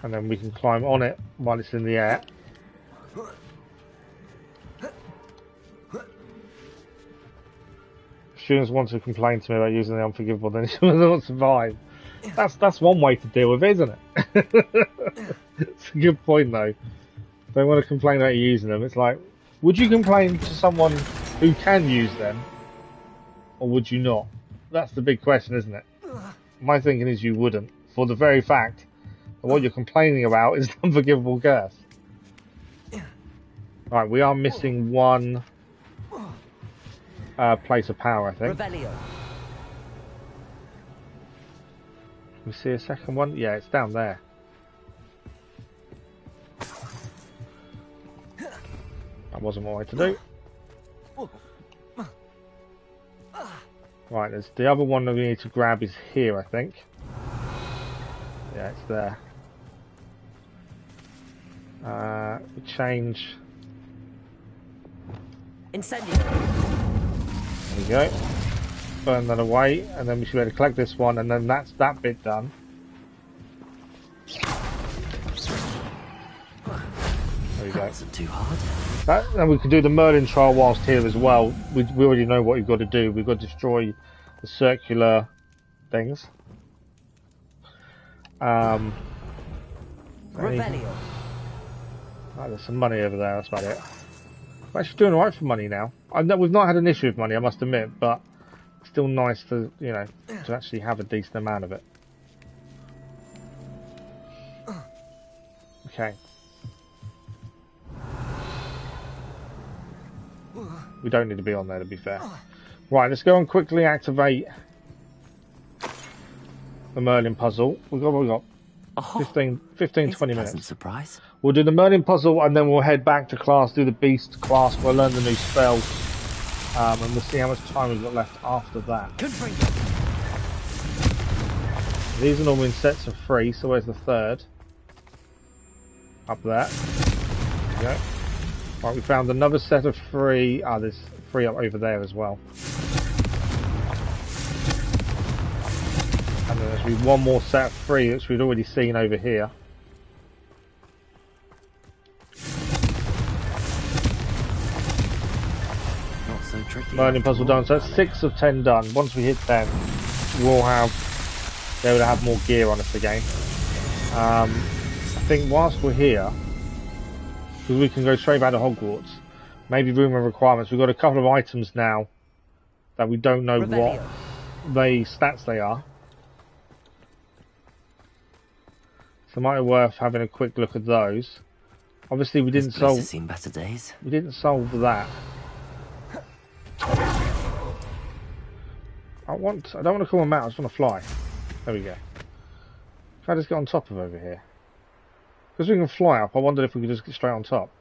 And then we can climb on it while it's in the air. Students want to complain to me about using the unforgivable, then she will not survive. That's one way to deal with it, isn't it? It's a good point though. They want to complain about you using them. It's like, would you complain to someone who can use them, or would you not? That's the big question, isn't it? My thinking is you wouldn't, for the very fact that what you're complaining about is an unforgivable curse. Right, we are missing one place of power, I think. Revelio. We see a second one? Yeah, it's down there. That wasn't what I had to do. Right, there's the other one that we need to grab is here, I think. Yeah, it's there. We change. Incendio. There we go. Burn that away, and then we should be able to collect this one, and then that's that bit done. There we go. Wasn't too hard. And we can do the Merlin trial whilst here as well. We already know what we've got to do. We've got to destroy the circular things. Revelio. Right, there's some money over there. That's about it. We're actually doing alright for money now. I know we've not had an issue with money, I must admit, but it's still nice to, you know, to actually have a decent amount of it. Okay. We don't need to be on there, to be fair. Right, let's go and quickly activate the Merlin puzzle. We've got 15, 20 minutes. Surprise. We'll do the Merlin puzzle and then we'll head back to class, do the Beast class, we'll learn the new spell, and we'll see how much time we've got left after that. These are normally in sets of 3, so where's the third? Up there. There we go. Right, we found another set of 3. Ah, there's 3 up over there as well. And then there's be one more set of 3 which we'd already seen over here. Not so tricky. Merlin puzzle done. So that's 6 of 10 done. Once we hit 10, we'll be able to have more gear on us again. I think whilst we're here, because we can go straight back to Hogwarts, maybe room and requirements. We've got a couple of items now that we don't know what stats they are. So it might be worth having a quick look at those. Obviously, we didn't solve. Seen better days. We didn't solve that. I don't want to call them out. I just want to fly. There we go. Can I just get on top of over here? Because we can fly up, I wondered if we could just get straight on top.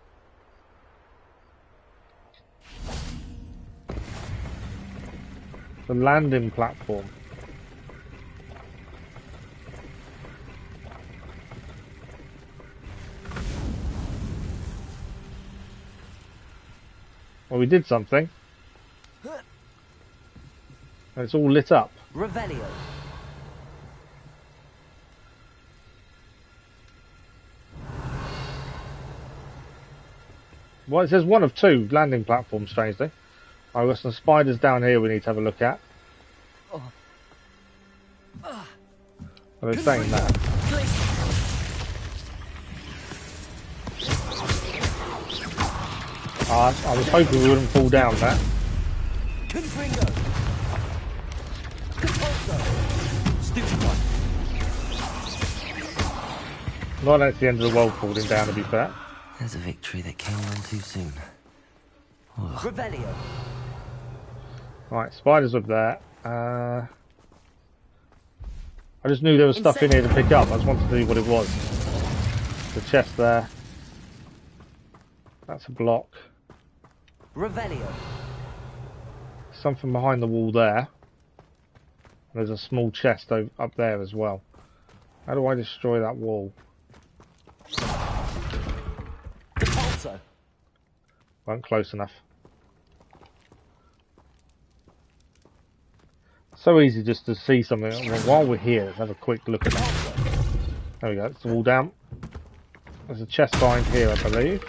The landing platform. Well, we did something. And it's all lit up. Revelio. Well, it says 1 of 2 landing platforms, strangely. I've got some spiders down here we need to have a look at. Well, they're saying that. I was hoping we wouldn't fall down that. Not at the end of the world falling down, to be fair. There's a victory that came on too soon. Revelio. Right, spiders up there. I just knew there was stuff in here to pick up. I just wanted to see what it was. The chest there. That's a block. Revelio. Something behind the wall there. There's a small chest up there as well. How do I destroy that wall? Repulsor. Weren't close enough. So easy just to see something. Well, while we're here, let's have a quick look at that. There we go, it's the wall down. There's a chest behind here, I believe.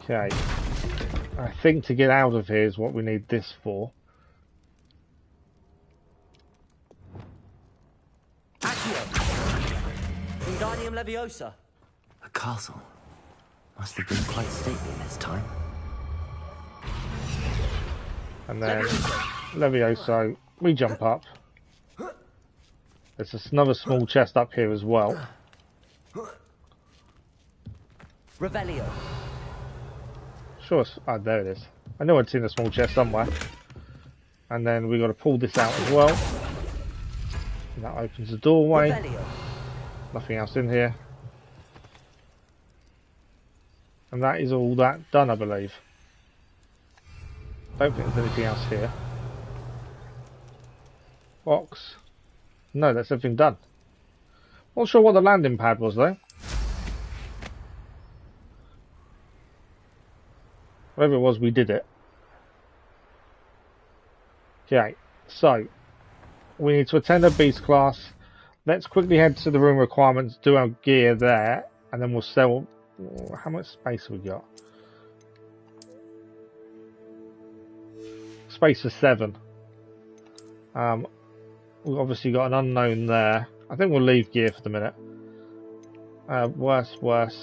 Okay. I think to get out of here is what we need this for. Wingardium Leviosa. A castle. Must have been quite stately in its time. And then Levioso, we jump up. There's another small chest up here as well. Revelio. Sure, there it is. I knew I'd seen a small chest somewhere. And then we got to pull this out as well. And that opens the doorway. Revelio. Nothing else in here. And that is all that done, I believe. Don't think there's anything else here. Box. No, that's everything done. Not sure what the landing pad was though. Whatever it was, we did it. Okay, so we need to attend a beast class. Let's quickly head to the room requirements, do our gear there, and then we'll sell. How much space have we got? Space for 7. We've obviously got an unknown there. I think we'll leave gear for the minute. Worse. What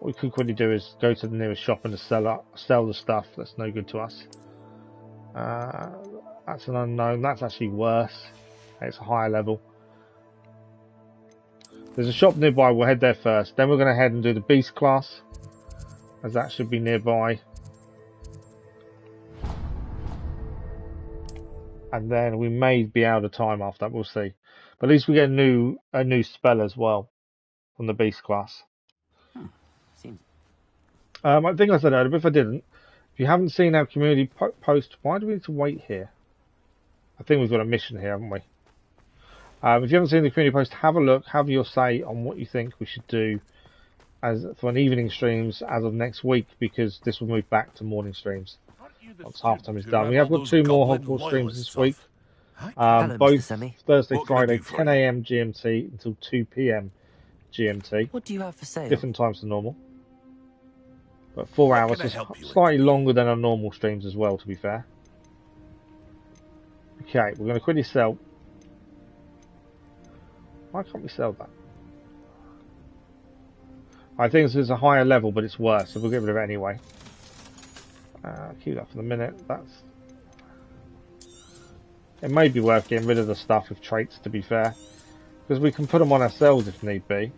we could quickly do is go to the nearest shop and just sell the stuff that's no good to us. That's an unknown. That's actually worse. It's a higher level. There's a shop nearby. We'll head there first. Then we're going to head and do the beast class, as that should be nearby. And then we may be out of time after that. We'll see. But at least we get a new spell as well from the beast class. I think I said earlier, but if I didn't, if you haven't seen our community post, why do we need to wait here? I think we've got a mission here, haven't we? If you haven't seen the community post, have a look, have your say on what you think we should do as for an evening streams as of next week, because this will move back to morning streams once half time is done. We have got 2 more Hogwarts streams this week, both Thursday, Friday, 10 AM GMT until 2 PM GMT. What do you have for sale? Different times to normal. But 4 hours is slightly longer than our normal streams as well, to be fair. Okay, we're going to quickly sell. Why can't we sell that? I think this is a higher level, but it's worse, so we'll get rid of it anyway. Keep that for the minute. It may be worth getting rid of the stuff with traits, to be fair, because we can put them on ourselves if need be.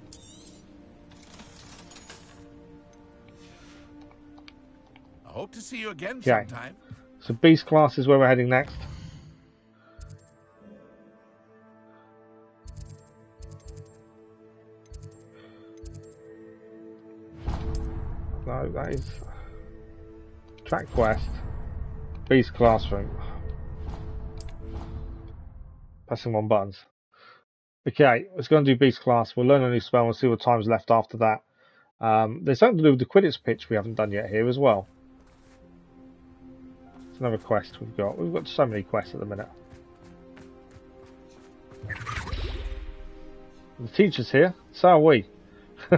I hope to see you again Okay. sometime. So beast class is where we're heading next. No, that is track quest. Beast classroom. Pressing 1 buttons. Okay, let's go and do beast class. We'll learn a new spell and we'll see what time's left after that. There's something to do with the Quidditch pitch we haven't done yet here as well. It's another quest we've got. We've got so many quests at the minute. The teacher's here, so are we.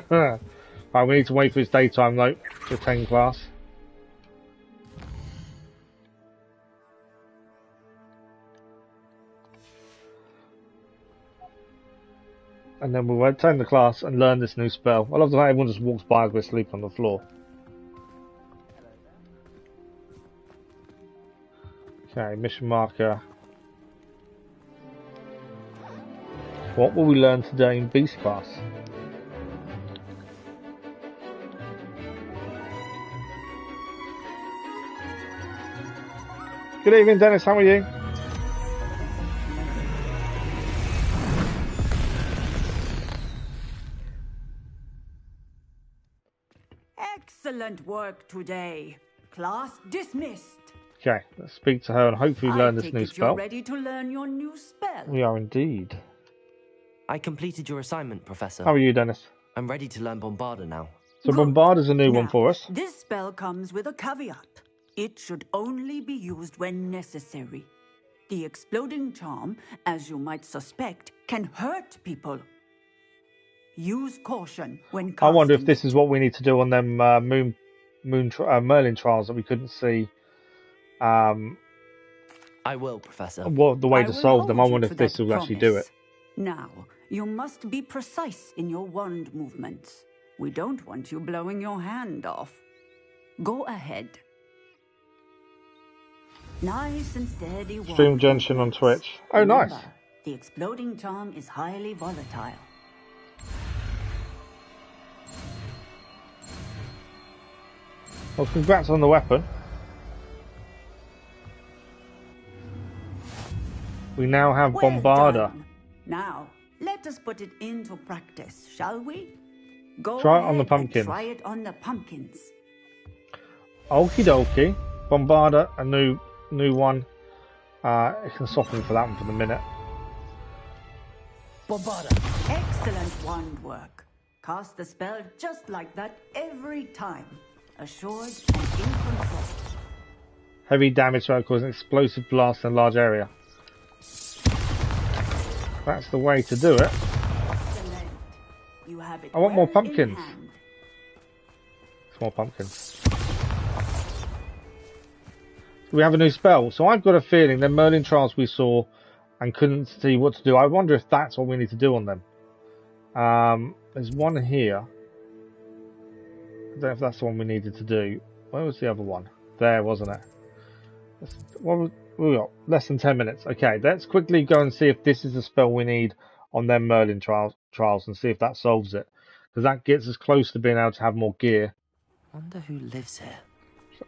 Right, we need to wait for his daytime though to attend class. and then we'll attend the class and learn this new spell. I love the way everyone just walks by as we're sleeping on the floor. Okay, mission marker. What will we learn today in Beast class? Good evening, Dennis. How are you? Excellent work today. Class dismissed. Okay, let's speak to her and hopefully learn this new spell. You're ready to learn your new spell. We are indeed. I completed your assignment, Professor. How are you, Dennis? I'm ready to learn Bombarda now. So Bombard is a new one for us. This spell comes with a caveat. It should only be used when necessary. The exploding charm, as you might suspect, can hurt people. Use caution when casting. I wonder if this is what we need to do on them Merlin trials that we couldn't see. I will, Professor. Well, the way to solve them. I wonder if this will actually do it. Now, you must be precise in your wand movements. We don't want you blowing your hand off. Go ahead. Nice and steady. Stream Genshin on Twitch. Oh, remember, nice. The exploding charm is highly volatile. Well, congrats on the weapon. We now have Bombarda. Now, let us put it into practice, shall we? Go try it on the ahead pumpkins. Try it on the pumpkins. Okie dokie. Bombarda, a new one. It can soften for that one for the minute. Bombarda. Excellent wand work. Cast the spell just like that every time. Assured and in control. Heavy damage to cause an explosive blast in a large area. That's the way to do it. You have it I want more well pumpkins. in hand. More pumpkins. We have a new spell. So I've got a feeling the Merlin trials we saw and couldn't see what to do. I wonder if that's what we need to do on them. There's one here. I don't know if that's the one we needed to do. Where was the other one? There, wasn't it? We got less than 10 minutes. Okay, let's quickly go and see if this is the spell we need on them Merlin trials and see if that solves it. Because that gets us close to being able to have more gear. Wonder who lives here.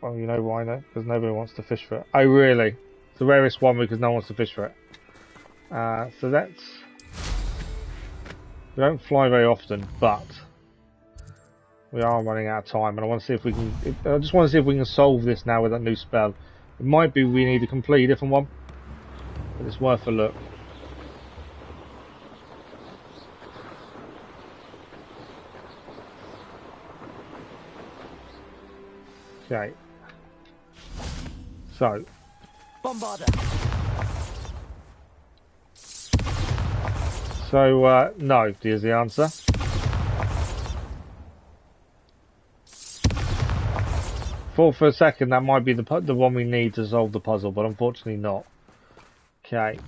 Oh, you know why? No? Because nobody wants to fish for it. Oh, really? It's the rarest one because no one wants to fish for it. So that's... We don't fly very often, but... We are running out of time, and I want to see if we can... I just want to see if we can solve this now with that new spell. It might be we need a completely different one, but it's worth a look. Okay. So. Bombarda. So, no, is the answer. Thought for a second that might be the one we need to solve the puzzle, but unfortunately not. Okay.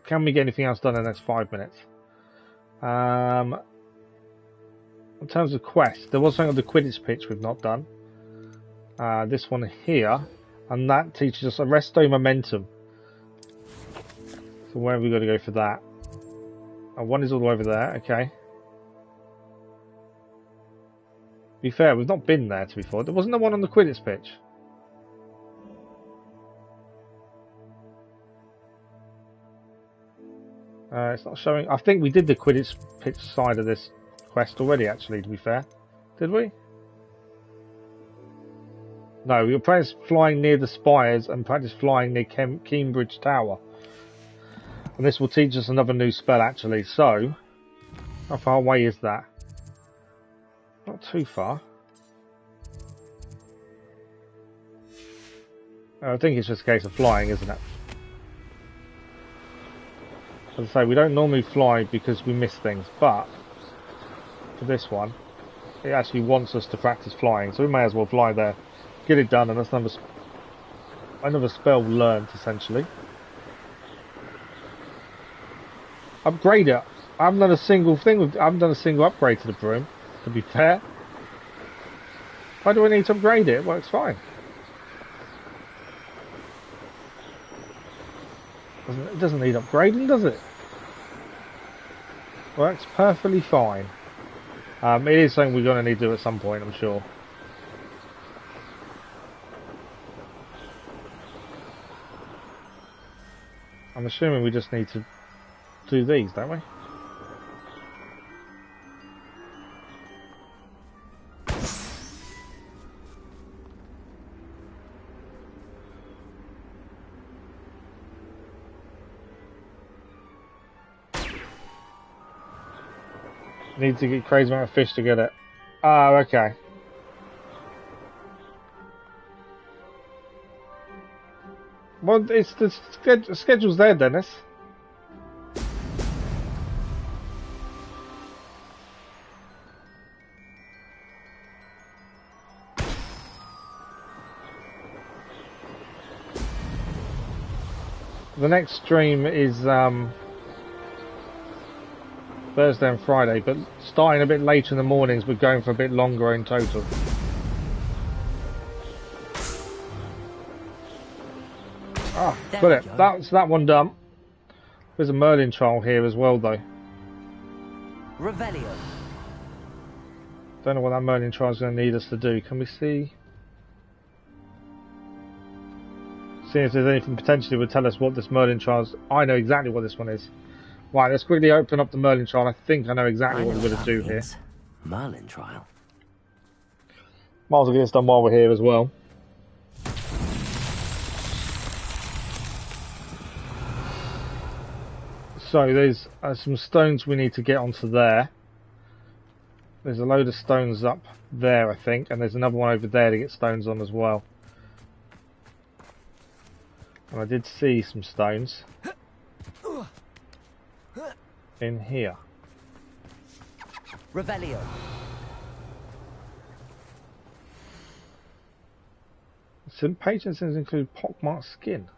Can we get anything else done in the next 5 minutes? In terms of quests, there was something on the Quidditch pitch we've not done. This one here, and that teaches us Arresto Momentum. So where have we got to go for that? One is all the way over there, okay. To be fair, we've not been there to before. There wasn't the one on the Quidditch pitch. It's not showing. I think we did the Quidditch pitch side of this quest already, actually, to be fair. Did we? No, we practice flying near the spires and practice flying near Cambridge Tower. And this will teach us another new spell, actually. So, how far away is that? Not too far. I think it's just a case of flying, isn't it? As I say, we don't normally fly because we miss things, but for this one, it actually wants us to practice flying, so we may as well fly there, get it done, and that's another spell learned, essentially. Upgrade it. I haven't done a single thing with. I haven't done a single upgrade to the broom. To be fair, why do I need to upgrade it? It works fine. It doesn't need upgrading, does it? Works perfectly fine. It is something we're going to need to do at some point, I'm sure. I'm assuming we just need to do these, don't we? Need to get crazy amount of fish to get it. Oh, okay. Well, it's the schedule's there, Dennis. The next stream is Thursday and Friday, but starting a bit later in the mornings, but going for a bit longer in total. Ah, got it. That's that one done. There's a Merlin trial here as well, though. Revelio. Don't know what that Merlin trial is going to need us to do. Can we see? See if there's anything potentially would tell us what this Merlin trial is. I know exactly what this one is. Right, let's quickly open up the Merlin trial. I think I know exactly what we're going to do here. Merlin trial. Might as well get this done while we're here as well. So there's some stones we need to get onto there. There's a load of stones up there, I think, and there's another one over there to get stones on as well. And I did see some stones in here. Revelio. Some patients include pockmarked skin.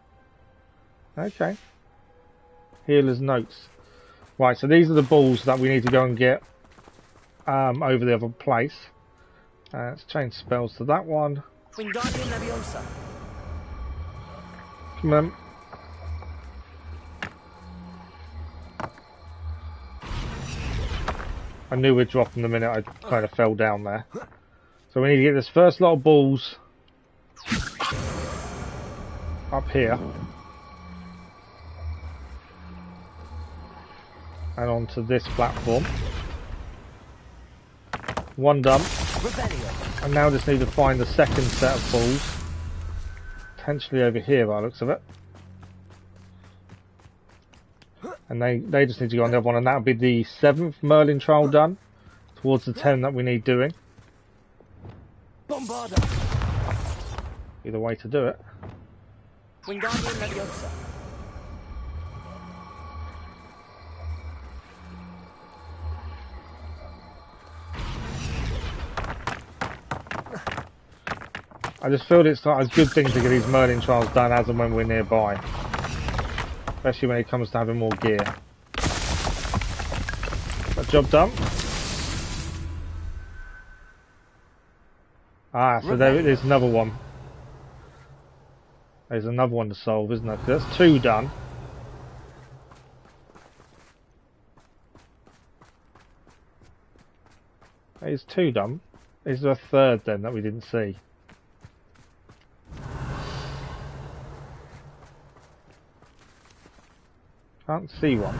Okay. Healer's notes. Right, so these are the balls that we need to go and get over the other place. Let's change spells to that one. Come on. I knew we'd drop in the minute I kind of fell down there. So we need to get this first lot of balls up here. And onto this platform. One done. And now just need to find the second set of balls. Potentially over here by the looks of it. And they just need to go on the other one, and that'll be the 7th Merlin trial done. Towards the 10 that we need doing. Either way to do it. I just feel it's not a good thing to get these Merlin trials done as and when we're nearby. Especially when it comes to having more gear. That job done. Ah, so there's another one. There's another one to solve, isn't there? Because that's 2 done. There's 2 done. Is there a 3rd then that we didn't see? Can't see one.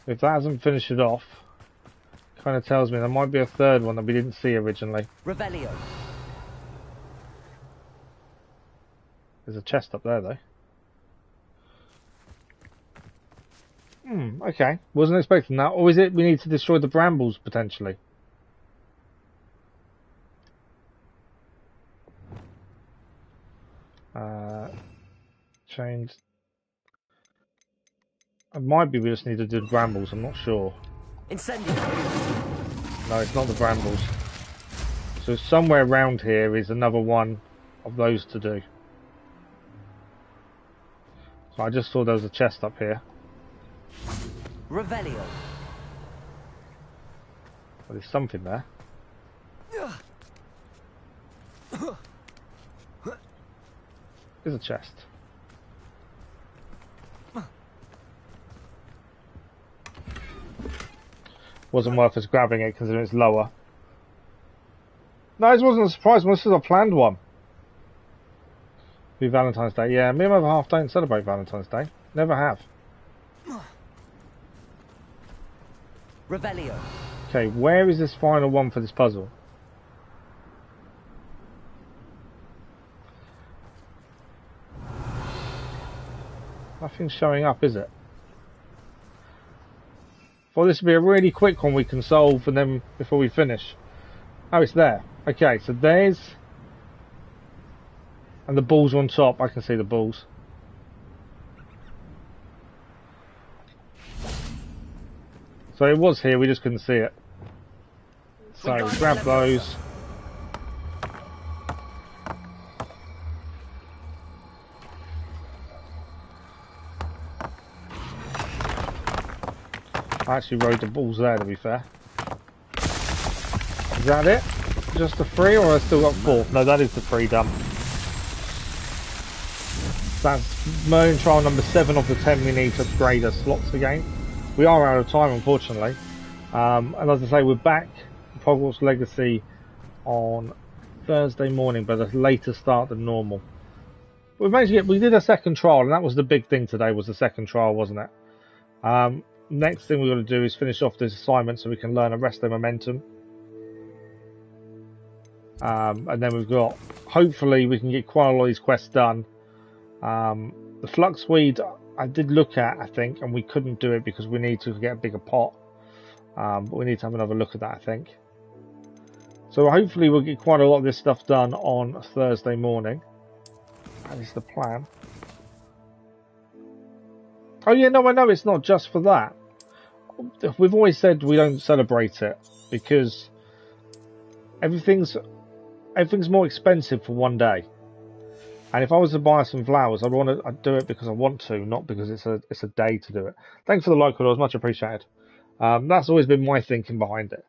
If that hasn't finished it off, kind of tells me there might be a 3rd one that we didn't see originally. Revelio. There's a chest up there though. Okay. Wasn't expecting that. Or is it we need to destroy the brambles potentially? Change. It might be we just need to do the brambles, I'm not sure. Incendio. No, it's not the brambles. So somewhere around here is another one of those to do. So I just saw there was a chest up here. Revelio. Well, there's something there. There's a chest. Wasn't worth us grabbing it considering it's lower. No, this wasn't a surprise one. This is a planned one. Be Valentine's Day. Yeah, me and my other half don't celebrate Valentine's Day. Never have. Revelio. Okay, where is this final one for this puzzle? Nothing's showing up, is it? Well, this will be a really quick one we can solve and then before we finish. Oh, it's there. Okay, so there's... And the balls on top. I can see the balls. So it was here, we just couldn't see it. So grab those. I actually rode the balls there, to be fair. Is that it? Just the 3, or I still got 4? No, that is the 3 done. That's Merlin trial number 7 of the 10 we need to upgrade our slots again. We are out of time, unfortunately. And as I say, we're back with Hogwarts Legacy on Thursday morning, but a later start than normal. We managed to get, we did a second trial, and that was the big thing today, was the second trial, wasn't it? Next thing we're going to do is finish off this assignment so we can learn Arresto Momentum. And then we've got, hopefully we can get quite a lot of these quests done. The Fluxweed I did look at, I think, and we couldn't do it because we need to get a bigger pot. But we need to have another look at that, I think. So hopefully we'll get quite a lot of this stuff done on Thursday morning. That is the plan. Oh yeah, no, I know it's not just for that. We've always said we don't celebrate it because everything's more expensive for one day. And if I was to buy some flowers, I'd do it because I want to, not because it's a day to do it. Thanks for the like, it was much appreciated. That's always been my thinking behind it.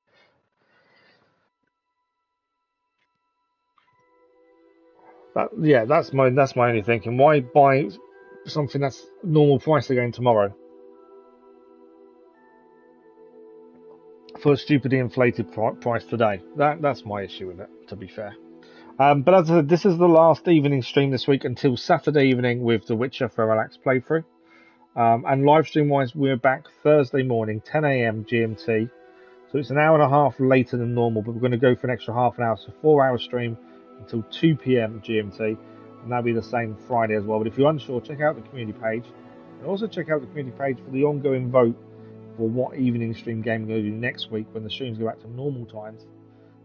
Yeah, that's my only thinking. Why buy something that's normal price again tomorrow for a stupidly inflated price today? That's my issue with it, to be fair. But as I said, this is the last evening stream this week until Saturday evening with The Witcher for a relaxed playthrough. And live stream wise, we're back Thursday morning, 10 AM GMT. So it's an hour and a half later than normal, but we're going to go for an extra half an hour, so 4-hour stream until 2 PM GMT. And that'll be the same Friday as well. But if you're unsure, check out the community page. And also check out the community page for the ongoing vote for what evening stream game we're going to do next week when the streams go back to normal times.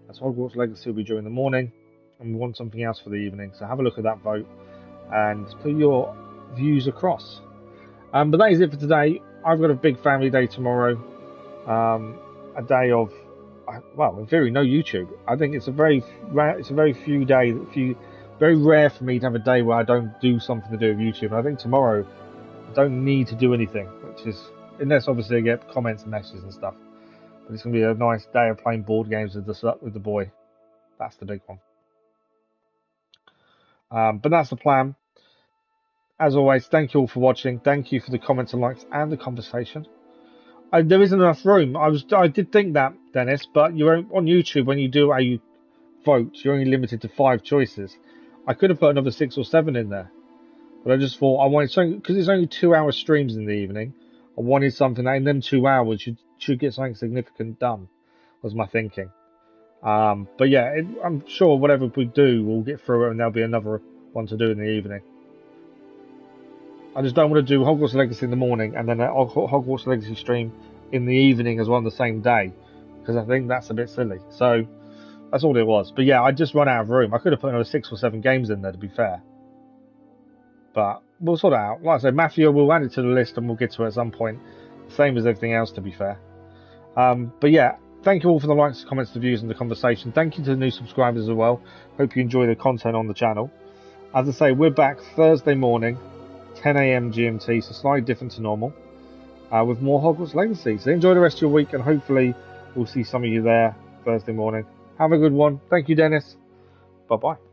That's Hogwarts Legacy will be during the morning, and we want something else for the evening. So have a look at that vote and put your views across. But that is it for today. I've got a big family day tomorrow. A day of, well, in theory, no YouTube. I think it's a very rare for me to have a day where I don't do something to do with YouTube. And I think tomorrow I don't need to do anything, which is, unless obviously I get comments and messages and stuff. But it's going to be a nice day of playing board games with the boy. That's the big one. But that's the plan. As always, thank you all for watching. Thank you for the comments and likes and the conversation. There isn't enough room. I did think that, Dennis, but you're on YouTube when you do a vote, you're only limited to 5 choices. I could have put another 6 or 7 in there, but I just thought I wanted something because it's only 2-hour streams in the evening. I wanted something that in them 2 hours you should get something significant done. Was my thinking. But yeah, I'm sure whatever we do, we'll get through it, and there'll be another one to do in the evening. I just don't want to do Hogwarts Legacy in the morning and then a Hogwarts Legacy stream in the evening as well on the same day, because I think that's a bit silly. So that's all it was. But yeah, I just run out of room. I could have put another 6 or 7 games in there, to be fair. But we'll sort it out. Like I said, Mafia, we'll add it to the list and we'll get to it at some point. Same as everything else, to be fair. But yeah, thank you all for the likes, comments, the views and the conversation. Thank you to the new subscribers as well. Hope you enjoy the content on the channel. As I say, we're back Thursday morning, 10 AM GMT, so slightly different to normal. with more Hogwarts Legacy. So enjoy the rest of your week, and hopefully we'll see some of you there Thursday morning. Have a good one. Thank you, Dennis. Bye-bye.